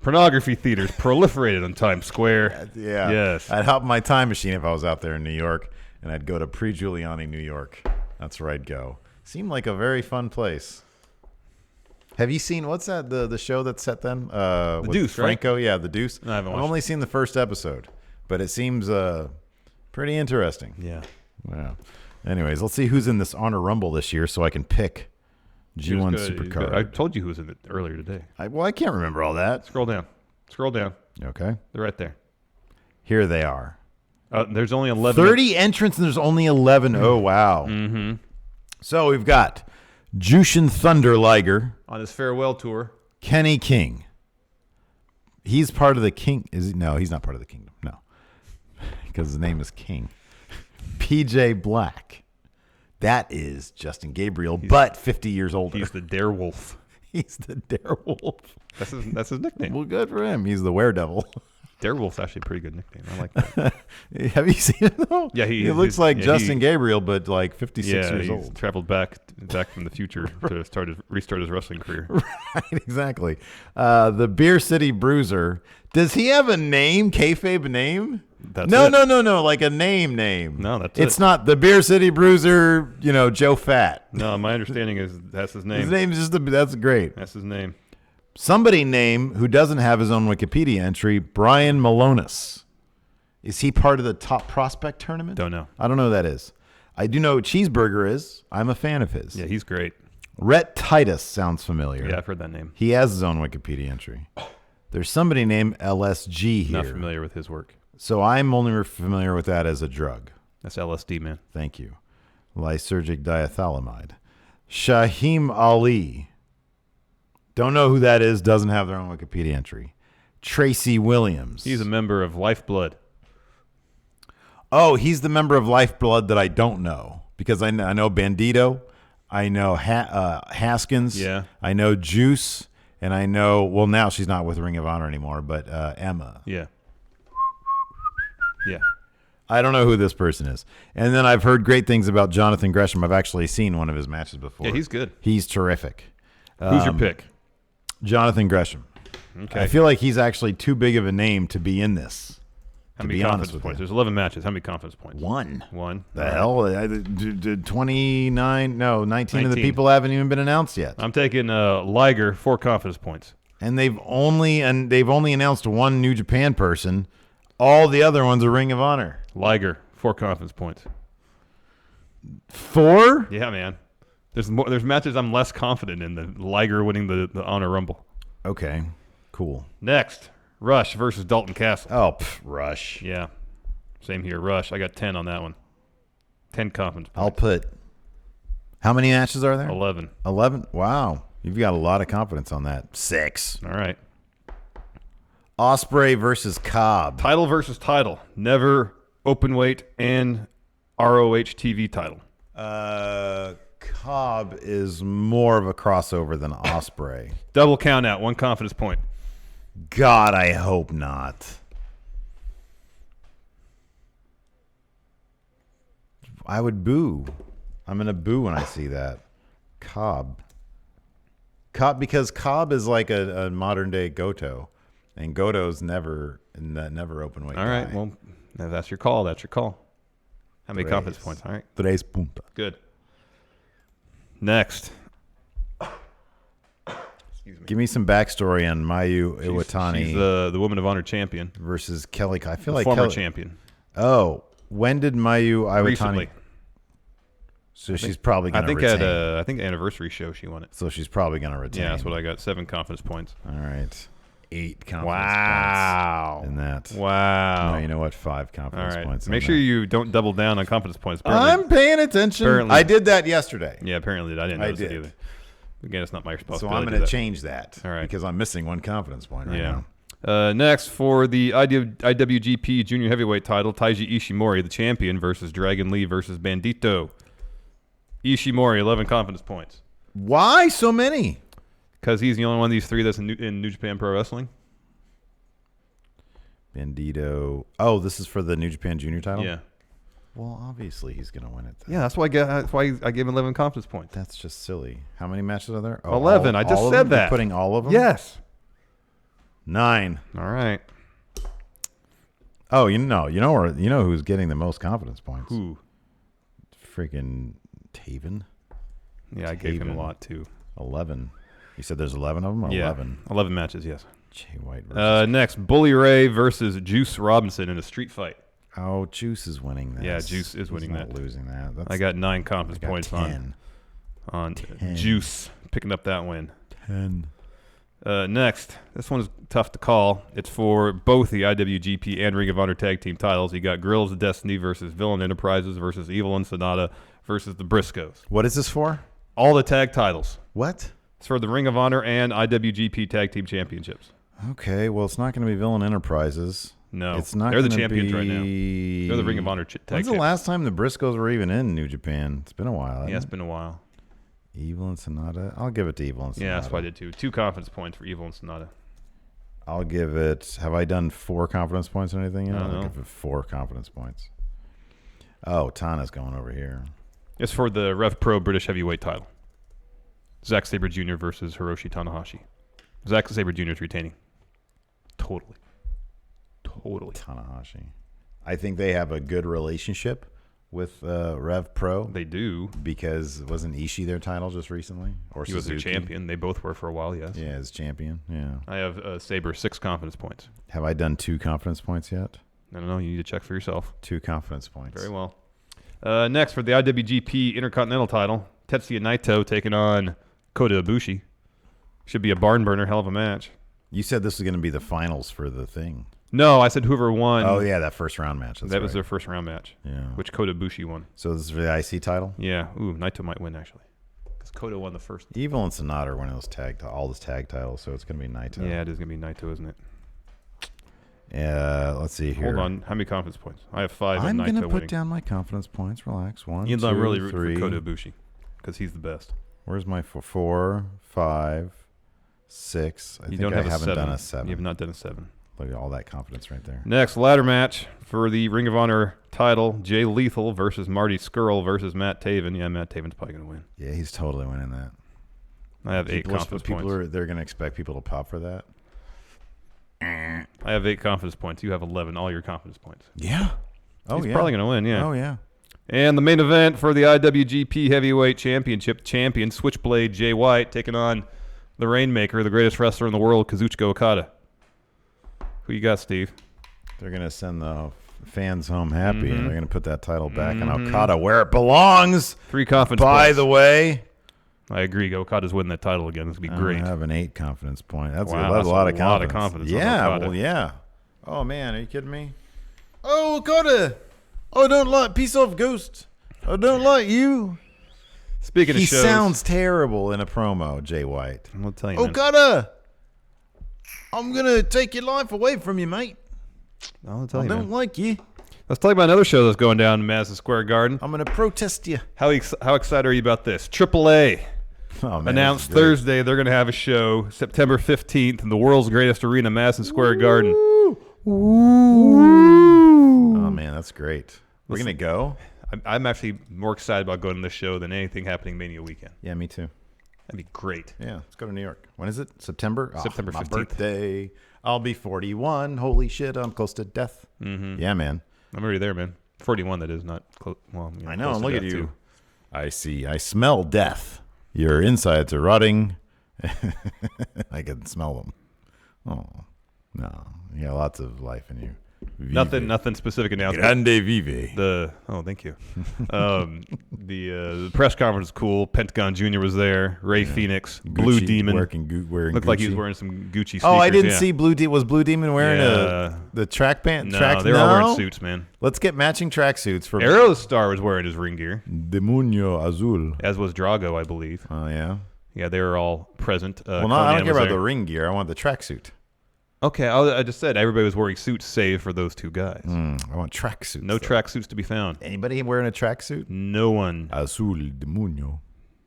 Pornography theaters proliferated on Times Square. Yeah. Yes. I'd hop in my time machine if I was out there in New York, and I'd go to pre-Giuliani, New York. That's where I'd go. Seemed like a very fun place. Have you seen, what's that, the show that's set then? The Deuce, right? Franco? Yeah, The Deuce. No, I haven't I've watched only seen the first episode, but it seems pretty interesting. Yeah. Wow. Anyways, let's see who's in this Honor Rumble this year so I can pick G1 He was good. SUPERCARD. I told you who was in it earlier today. I can't remember all that. Scroll down. Okay. They're right there. Here they are. There's only 11. 30 entrants and there's only 11. Oh, wow. Mm-hmm. So we've got Jushin Thunder Liger, On his farewell tour. Kenny King. He's part of the King. Is he? No, he's not part of the Kingdom. No. Because his name is King. PJ Black. That is Justin Gabriel, but 50 years older. He's the Darewolf. He's the Darewolf. That's his nickname. Well, good for him. He's the Weredevil. Darewolf's actually a pretty good nickname. I like that. Have you seen it though? Yeah, he looks like yeah, Justin Gabriel, but like 56 years he's old. traveled back from the future to restart his wrestling career. Right, exactly. The Beer City Bruiser. Does he have a name? Kayfabe name? That's no, it. no. Like a name. No, that's It's it. not the Beer City Bruiser. Joe Fat. No, my understanding is that's his name. His name's just that's great. That's his name. Somebody name who doesn't have his own Wikipedia entry, Brian Malonis. Is he part of the Top Prospect tournament? Don't know. I don't know who that is. I do know Cheeseburger is. I'm a fan of his. Yeah, he's great. Rhett Titus sounds familiar. Yeah, I've heard that name. He has his own Wikipedia entry. There's somebody named LSG here. Not familiar with his work. So I'm only familiar with that as a drug. That's LSD, man. Thank you. Lysergic diethylamide. Shaheem Ali. Don't know who that is. Doesn't have their own Wikipedia entry. Tracy Williams. He's a member of Lifeblood. Oh, he's the member of Lifeblood that I don't know. Because I know Bandito. I know Haskins. Yeah. I know Juice. And I know, well, now she's not with Ring of Honor anymore, but Emma. Yeah. Yeah. I don't know who this person is. And then I've heard great things about Jonathan Gresham. I've actually seen one of his matches before. Yeah, he's good. He's terrific. Who's your pick? Jonathan Gresham. Okay. I feel like he's actually too big of a name to be in this. How to many be honest confidence with points? you. There's 11 matches. How many confidence points? One. The All right. hell? 29, no, 19 of the 19. people haven't even been announced yet. I'm taking Liger, 4 confidence points. And they've only announced one New Japan person. All the other ones are Ring of Honor. Liger, 4 confidence points. 4? Yeah, man. There's matches I'm less confident in than Liger winning the Honor Rumble. Okay, cool. Next, Rush versus Dalton Castle. Oh, Rush. Yeah, same here. Rush. I got 10 on that one. 10 confidence points. I'll put. How many matches are there? 11. 11? Wow. You've got a lot of confidence on that. 6. All right. Ospreay versus Cobb. Title versus title. Never open weight and ROH TV title. Cobb is more of a crossover than Ospreay. Double count out. 1 confidence point. God, I hope not. I would boo. I'm going to boo when I see that. Cobb, because Cobb is like a modern day Goto, and Goto's never open weight. All right, well, that's your call. That's your call. How many confidence points? All right. 3 puntos. Good. Next. Give me some backstory on Mayu Iwatani. She's the Woman of Honor champion versus Kelly. I feel the like former champion. Oh, when did Mayu Iwatani? Recently. So she's probably going to retain. I think anniversary show she won it. So she's probably going to retain. Yeah, that's what I got. 7 confidence points. All right. 8 confidence points in that. Wow. No, you know what? 5 confidence points. Make sure you don't double down on confidence points. I'm paying attention. I did that yesterday. Yeah, apparently I didn't notice it either. Again, it's not my responsibility. So I'm going to change that. All right. Because I'm missing 1 confidence point right now. Next, for the IWGP Junior Heavyweight title, Taiji Ishimori, the champion, versus Dragon Lee versus Bandito. Ishimori, 11 confidence points. Why so many? Because he's the only one of these 3 that's in New Japan Pro Wrestling. Bandito. Oh, this is for the New Japan Junior title? Yeah. Well, obviously he's going to win it then. Yeah, that's why I gave him 11 confidence points. That's just silly. How many matches are there? Oh, 11. I just said that. You're putting all of them? Yes. 9. All right. Oh, you know who's getting the most confidence points? Who? Freaking Taven. Yeah, I gave him a lot too. 11. You said there's 11 of them? Or 11? 11 matches, yes. Jay White versus... next, Bully Ray versus Juice Robinson in a street fight. Oh, Juice is winning that. Yeah, Juice is winning that. Losing that. I got 9 confidence points 10. on Juice picking up that win. 10. Next, this one is tough to call. It's for both the IWGP and Ring of Honor tag team titles. You got Guerrillas of Destiny versus Villain Enterprises versus Evil and Sonata versus the Briscoes. What is this for? All the tag titles. What? It's for the Ring of Honor and IWGP tag team championships. Okay, well, it's not going to be Villain Enterprises. No, it's not. They're the champions right now. They're the Ring of Honor tag When's the last time the Briscoes were even in New Japan? It's been a while. Yeah, it's been a while. Evil and Sonata. I'll give it to Evil and Sonata. Yeah, that's what I did too. 2 confidence points for Evil and Sonata. I'll give it. Have I done 4 confidence points or anything yet? I'll give it 4 confidence points. Oh, Tana's going over here. It's for the Rev Pro British Heavyweight title. Zack Sabre Jr. versus Hiroshi Tanahashi. Zack Sabre Jr. is retaining. Totally. Tanahashi. I think they have a good relationship with Rev Pro. They do. Because wasn't Ishii their title just recently? Or he was their champion. They both were for a while, yes. Yeah, as champion. Yeah. I have Sabre 6 confidence points. Have I done 2 confidence points yet? I don't know. You need to check for yourself. 2 confidence points. Very well. Next, for the IWGP Intercontinental title, Tetsuya Naito taking on Kota Ibushi. Should be a barn burner, hell of a match. You said this was going to be the finals for the thing. No, I said whoever won. Oh, yeah, that first round match. That was their first round match. Yeah. Which Kota Ibushi won. So this is for the IC title? Yeah. Ooh, Naito might win, actually. Because Kota won the first. Evil and Sonata are one of those all those tag titles, so it's going to be Naito. Yeah, it is going to be Naito, isn't it? Yeah, let's see here. Hold on. How many confidence points? I have 5 on Naito I'm winning. going to put down my confidence points. Relax. 1, 2, 3. You're not really rooting for Kota Ibushi because he's the best. Where's my 4, 5, 6? I haven't done a 7. You have not done a 7. Look at all that confidence right there. Next, ladder match for the Ring of Honor title, Jay Lethal versus Marty Scurll versus Matt Taven. Yeah, Matt Taven's probably going to win. Yeah, he's totally winning that. I have 8 confidence points. They're going to expect people to pop for that. I have 8 confidence points. You have 11. All your confidence points. Yeah. He's probably going to win, yeah. Oh, yeah. And the main event for the IWGP Heavyweight Championship, champion Switchblade Jay White taking on the Rainmaker, the greatest wrestler in the world, Kazuchika Okada. Who you got, Steve? They're going to send the fans home happy, and they're going to put that title back on Okada where it belongs. 3 confidence points. By the way. I agree. Okada's winning that title again. This would be great. I have an 8 confidence point. That's a lot of confidence. Yeah, well, yeah. Oh, man, are you kidding me? Oh, Okada. Oh, I don't like Peace Off Ghost. I don't like you. Speaking of shows. He sounds terrible in a promo, Jay White. I'll tell you, man. Okada, I'm going to take your life away from you, mate. I'll tell you, I don't like you. Let's talk about another show that's going down in Madison Square Garden. I'm going to protest you. How excited are you about this? AAA Oh, man, announced this is great. Thursday they're going to have a show September 15th in the world's greatest arena, Madison Square Garden. Oh, man, that's great. We're going to go? I'm actually more excited about going to this show than anything happening Mania weekend. Yeah, me too. That'd be great. Yeah, let's go to New York. When is it? September? September my 15th. birthday. I'll be 41. Holy shit, I'm close to death. Mm-hmm. Yeah, man. I'm already there, man. 41, that is not close. Well, I know, close to look at death, you. too. I see. I smell death. Your insides are rotting. I can smell them. Oh, no. You got lots of life in you. Vive. Nothing specific announcement. Grande vive. Thank you. The press conference was cool. Pentagon Jr. was there. Ray Phoenix, Blue Gucci Demon. Wearing Looked Gucci. like he was wearing some Gucci sneakers. Oh, I didn't yeah. see Was Blue Demon wearing the track pants? No, they were all wearing suits, man. Let's get matching tracksuits for Aerostar was wearing his ring gear, Demonio Azul. as was Drago, I believe. Oh, yeah? Yeah, they were all present. Well, no, I don't Konnan care was about there. the ring gear. I want the tracksuit. Okay, I just said everybody was wearing suits save for those two guys. I want tracksuits. No though. tracksuits to be found. Anybody wearing a tracksuit? No one. Azul, Demonio.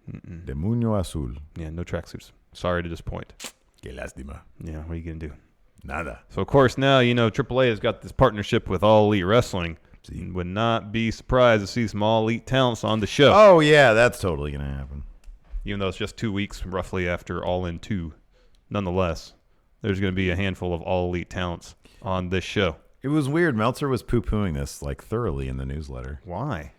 Demonio Azul. Yeah, no tracksuits. Sorry to disappoint. Que lástima. Yeah, what are you going to do? Nada. So, of course, now, AAA has got this partnership with All Elite Wrestling. Would not be surprised to see some All Elite talents on the show. Oh, yeah, that's totally going to happen. Even though it's just 2 weeks roughly after All In 2. Nonetheless, there's going to be a handful of All Elite talents on this show. It was weird. Meltzer was poo-pooing this thoroughly in the newsletter. Why?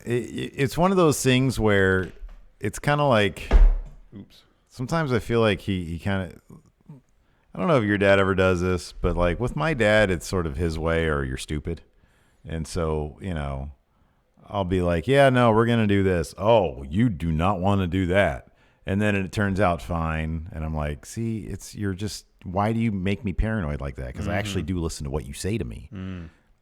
It's one of those things where it's kind of like, sometimes I feel like he kind of, I don't know if your dad ever does this, but like with my dad, it's sort of his way or you're stupid. And so, I'll be like, yeah, no, we're going to do this. Oh, you do not want to do that. And then it turns out fine. And I'm like, see, why do you make me paranoid like that? Because I actually do listen to what you say to me.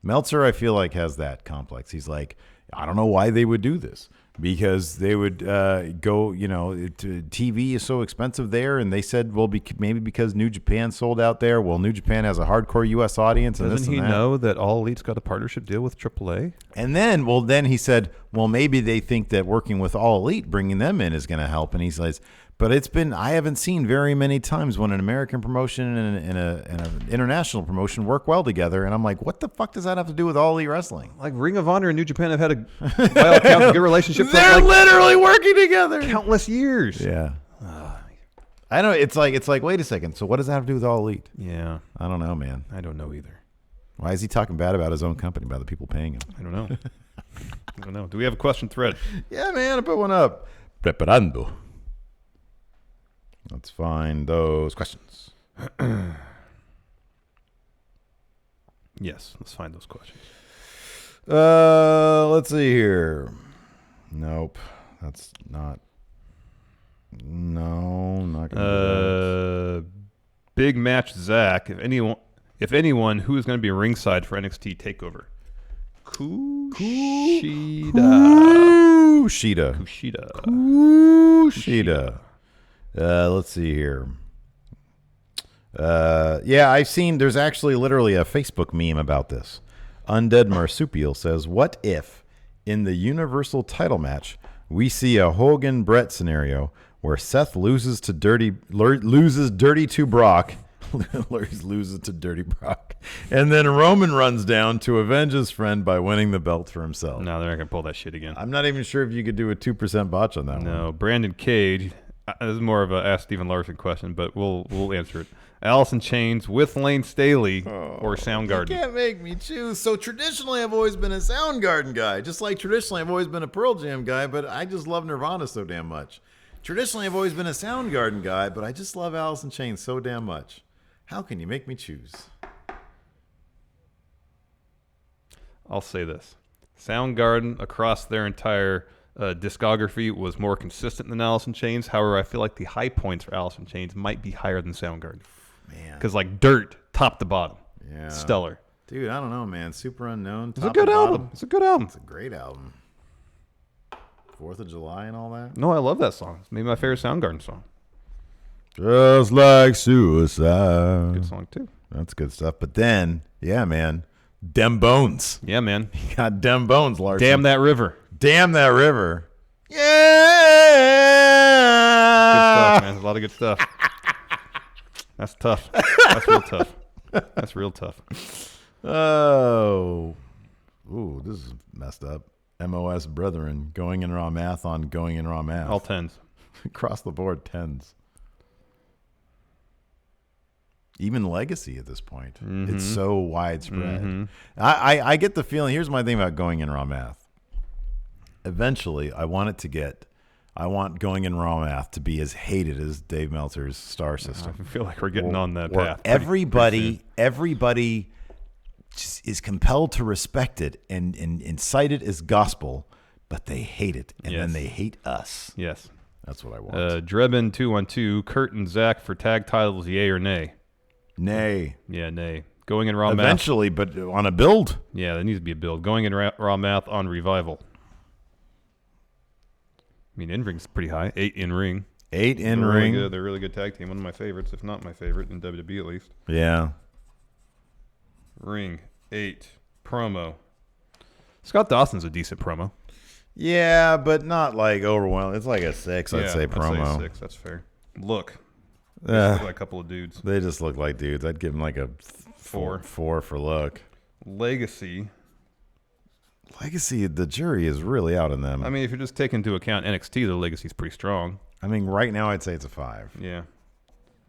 Meltzer, I feel like, has that complex. He's like, I don't know why they would do this. Because they would go, TV is so expensive there. And they said, well, maybe because New Japan sold out there. Well, New Japan has a hardcore U.S. audience. And Doesn't he know that All Elite's got a partnership deal with AAA? And then he said, well, maybe they think that working with All Elite, bringing them in is going to help. And he says, but I haven't seen very many times when an American promotion and an international promotion work well together. And I'm like, what the fuck does that have to do with All Elite Wrestling? Like Ring of Honor and New Japan have had by all accounts, a good relationship. They're literally working together. Countless years. Yeah. I know. It's like, wait a second. So what does that have to do with All Elite? Yeah. I don't know, man. I don't know either. Why is he talking bad about his own company, by the people paying him? I don't know. I don't know. Do we have a question thread? Yeah, man. I put one up. Preparando. Let's find those questions. Yes, let's find those questions. Let's see here. Nope. That's not. No, not going to Big Match Zach. If anyone, who is going to be ringside for NXT TakeOver? Kushida. Let's see here. Yeah, I've seen, there's actually literally a Facebook meme about this. Undead Marsupial says, what if in the Universal title match we see a Hogan-Brett scenario where Seth loses Dirty to Brock, loses to Dirty Brock, and then Roman runs down to avenge his friend by winning the belt for himself? No, they're not going to pull that shit again. I'm not even sure if you could do a 2% botch on that one. No, Brandon Cage. This is more of a Ask Stephen Larson question, but we'll answer it. Alice in Chains with Lane Staley or Soundgarden? You can't make me choose. So traditionally, I've always been a Soundgarden guy. Just like traditionally, I've always been a Pearl Jam guy, but I just love Nirvana so damn much. Traditionally, I've always been a Soundgarden guy, but I just love Alice in Chains so damn much. How can you make me choose? I'll say this. Soundgarden, across their entire discography, was more consistent than Alice in Chains. However, I feel like the high points for Alice in Chains might be higher than Soundgarden. Man. Because like Dirt, top to bottom. Yeah. Stellar. Dude, I don't know, man. Super Unknown. It's a good album. It's a good album. It's a great album. 4th of July and all that. No, I love that song. It's maybe my favorite Soundgarden song. Just like suicide. Good song too. That's good stuff. But then, yeah, man. Dem Bones. Yeah, man. God, Dem Bones, Larson. Damn that river. Damn that river. Yeah. stuff, man. A lot of good stuff. That's tough. That's real tough. That's real tough. Oh. Ooh, this is messed up. MOS Brethren, Going in Raw Math on Going in Raw Math. All 10s. Across the board, 10s. Even Legacy at this point. It's so widespread. I get the feeling, here's my thing about Going in Raw Math. Eventually, I want Going in Raw Math to be as hated as Dave Meltzer's Star System. I feel like we're getting on that path. Everybody just is compelled to respect it and cite it as gospel, but they hate it, and then they hate us. Yes. That's what I want. Drebin212, Kurt and Zach for tag titles, yay or nay? Nay. Yeah, nay. Going in Raw Math. Eventually, but on a build. Yeah, there needs to be a build. Going in Raw Math on Revival. I mean, in-ring's pretty high. 8 in-ring. 8 in-ring. Really They're a really good tag team. One of my favorites, if not my favorite, in WWE at least. Yeah. Ring, 8. Promo. Scott Dawson's a decent promo. Yeah, but not like overwhelming. It's like a 6, I'd say, promo. I'd say 6, that's fair. Look. They look like a couple of dudes. They just look like dudes. I'd give them like a 4 for look. Legacy, the jury is really out on them. I mean, if you're just taking into account NXT, the Legacy's pretty strong. I mean, right now I'd say it's a 5. Yeah.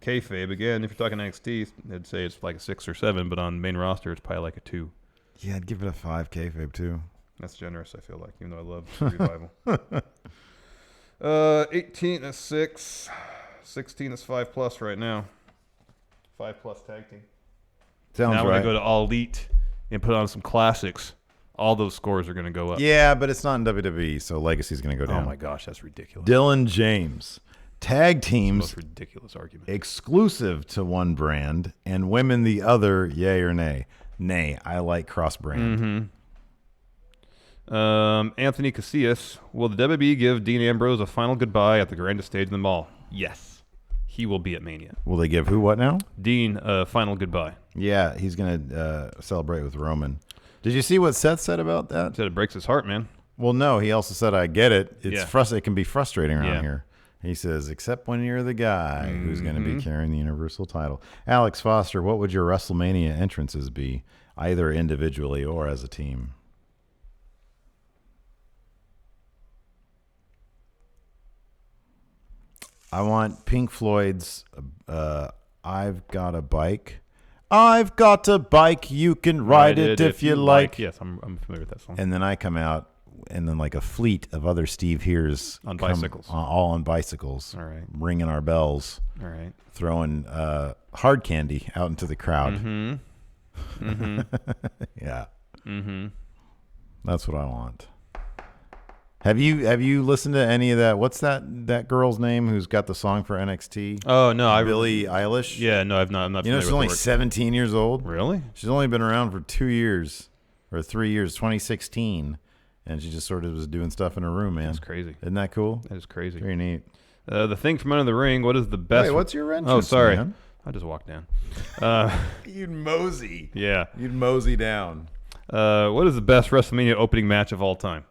Kayfabe, again, if you're talking NXT, I'd say it's like a 6 or 7, but on main roster, it's probably like a 2. Yeah, I'd give it a 5 kayfabe too. That's generous, I feel like, even though I love Revival. 18 is 6. 16 is 5+ right now. 5+ tag team. Sounds now right. when I go to All Elite and put on some classics, all those scores are going to go up. Yeah, but it's not in WWE, so Legacy's going to go down. Oh my gosh, that's ridiculous. Dylan James. Tag teams Most ridiculous argument. exclusive to one brand and women the other, yay or nay? Nay, I like cross-brand. Anthony Casillas, will the WWE give Dean Ambrose a final goodbye at the grandest stage in the mall? Yes. He will be at Mania. Will they give who what now? Dean, final goodbye. Yeah, he's going to celebrate with Roman. Did you see what Seth said about that? Said it breaks his heart, man. Well, no, he also said, I get it. It's Yeah. it can be frustrating around Yeah. here. He says, except when you're the guy who's going to be carrying the Universal title. Alex Foster, what would your WrestleMania entrances be, either individually or as a team? I want Pink Floyd's I've Got a Bike. I've got a bike, you can ride it if you like. Yes, I'm familiar with that song. And then I come out, and then like a fleet of other Steve Hears On bicycles. all on bicycles. All right. Ringing our bells. All right. Throwing hard candy out into the crowd. Yeah. That's what I want. Have you listened to any of that? What's that girl's name who's got the song for NXT? Oh no, Billie Eilish. Yeah, no, I've not. I'm not. You know, she's only 17 years old. Really? She's only been around for 2 years or 3 years. 2016, and she just sort of was doing stuff in her room, man. That's crazy. Isn't that cool? That is crazy. Very neat. The Thing from Under the Ring. What is the best? Wait, what's your entrance? Oh, sorry. Man? I just walked down. You'd mosey. Yeah. You'd mosey down. What is the best WrestleMania opening match of all time?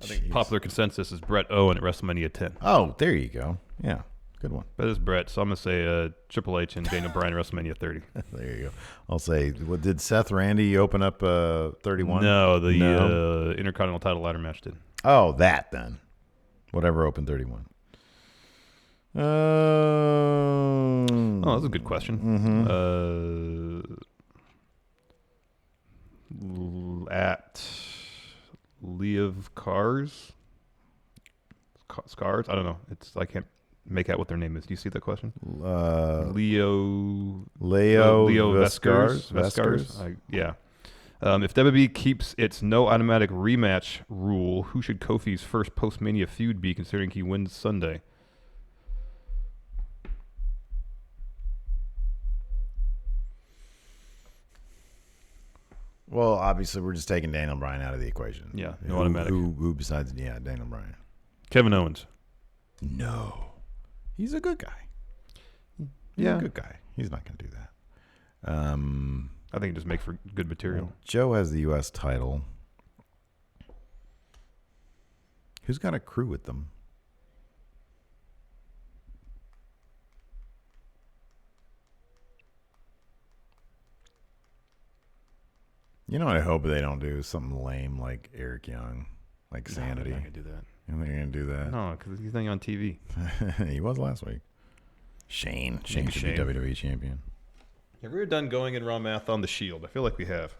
I think Jeez. popular consensus is Bret Owen at WrestleMania 10. Oh, there you go. Yeah, good one. But it's Bret, so I'm going to say Triple H and Daniel Bryan at WrestleMania 30. There you go. I'll say, what did Seth Randy open up 31? No, the Intercontinental title ladder match did. Oh, that then. Whatever opened 31. Oh, that's a good question. At Leov Cars? Scars? I don't know. I can't make out what their name is. Do you see that question? Leo Veskars. Veskars? Yeah. If WWE keeps its no automatic rematch rule, who should Kofi's first post-Mania feud be, considering he wins Sunday? Well, obviously, we're just taking Daniel Bryan out of the equation. Yeah, no automatic. Who besides, Daniel Bryan? Kevin Owens. No. He's a good guy. He's a good guy. He's not going to do that. I think it just makes for good material. Joe has the U.S. title. Who's got a crew with them? You know what I hope they don't do? Something lame like Eric Young, like Sanity. No, they're not gonna do that. You think they're going to do that? No, because he's not on TV. He was last week. Shane should be WWE champion. Have we ever done going in Raw math on the Shield? I feel like we have.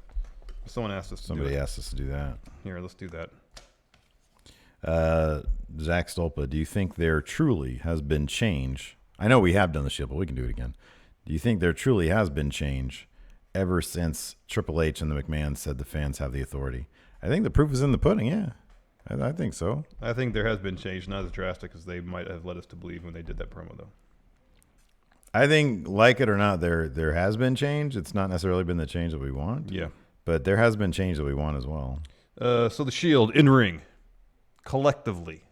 Someone asked us to do it. Somebody asked us to do that. Here, let's do that. Zach Stolpa, do you think there truly has been change? I know we have done the Shield, but we can do it again. Do you think there truly has been change ever since Triple H and the McMahon said the fans have the authority? I think the proof is in the pudding, yeah. I think so. I think there has been change, not as drastic as they might have led us to believe when they did that promo, though. I think, like it or not, there has been change. It's not necessarily been the change that we want. Yeah. But there has been change that we want as well. So the Shield, in-ring, collectively.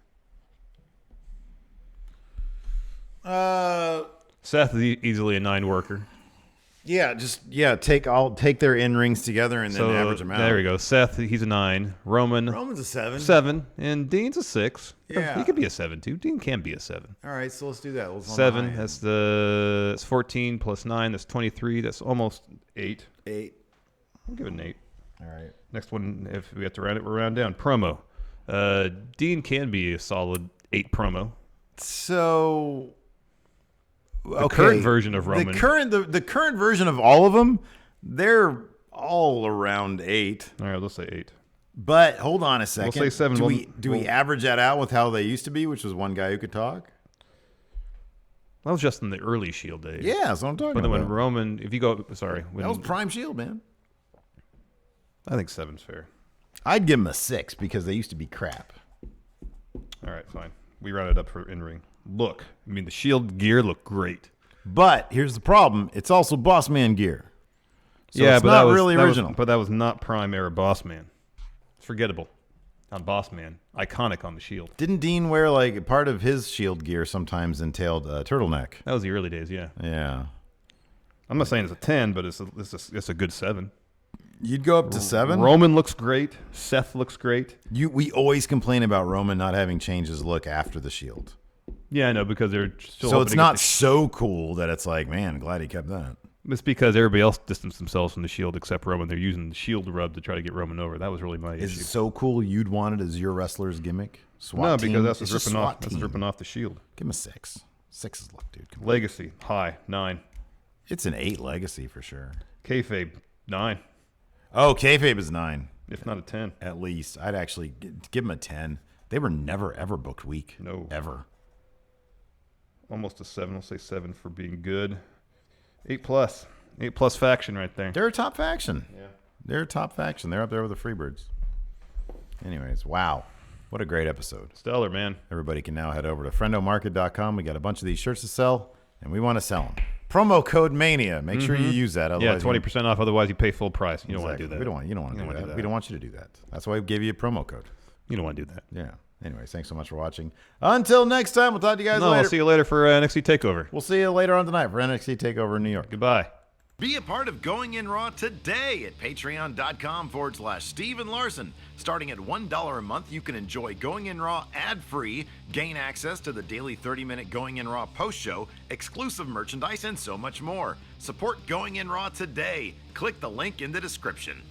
Seth is easily a 9 worker. Yeah, take their in-rings together and then average them out. There we go. Seth, he's a 9. Roman's a 7. 7. And Dean's a 6. Yeah. He could be a 7, too. Dean can be a 7. All right, so let's do that. Let's 7, that's 14 plus 9, that's 23. That's almost 8. 8. I'll give it an 8. All right. Next one, if we have to round it, we'll round down. Promo. Dean can be a solid 8 promo. So... The current version of Roman. The current version of all of them, they're all around 8. All right, let's say 8. But hold on a second. We'll say 7. Do we average that out with how they used to be, which was one guy who could talk? That was just in the early Shield days. Yeah, that's what I'm talking but then about. when Roman, if you go, sorry. That was prime Shield, man. I think 7's fair. I'd give him a 6 because they used to be crap. All right, fine. We rounded up for in-ring. Look, I mean, the Shield gear looked great. But here's the problem. It's also Boss Man gear. So yeah, it's but not that was, really original. But that was not prime era Boss Man. It's forgettable on Boss Man. Iconic on the Shield. Didn't Dean wear, like, part of his Shield gear sometimes entailed a turtleneck? That was the early days, yeah. Yeah. I'm not saying it's a 10, but it's a good 7. You'd go up to 7? Roman looks great. Seth looks great. We always complain about Roman not having changed his look after the Shield. Yeah, I know, because they're still. So it's not so cool that it's like, man, glad he kept that. It's because everybody else distanced themselves from the Shield except Roman. They're using the Shield rub to try to get Roman over. That was really my issue. Is it so cool you'd want it as your wrestler's gimmick? No, because that's what's ripping off the Shield. Give him a 6. 6 is luck, dude. Come on. Legacy, high, 9. It's an 8 legacy for sure. Kayfabe, 9. Oh, kayfabe is 9. If not a 10. At least. I'd actually give him a 10. They were never, ever booked weak. No. Ever. Almost a 7. I'll say 7 for being good. 8 plus. 8 plus faction right there. They're a top faction. Yeah. They're a top faction. They're up there with the Freebirds. Anyways, wow. What a great episode. Stellar, man. Everybody can now head over to friendomarket.com. We got a bunch of these shirts to sell, and we want to sell them. Promo code MANIA. Make sure you use that. Yeah, 20% off. Otherwise, you pay full price. You don't want to do that. You don't want to do that. We don't want you to do that. That's why we gave you a promo code. You don't want to do that. Yeah. Anyways, thanks so much for watching. Until next time, we'll talk to you guys later. I'll see you later for NXT TakeOver. We'll see you later on tonight for NXT TakeOver in New York. Goodbye. Be a part of Going In Raw today at patreon.com/Steven Larson. Starting at $1 a month, you can enjoy Going In Raw ad-free, gain access to the daily 30-minute Going In Raw post show, exclusive merchandise, and so much more. Support Going In Raw today. Click the link in the description.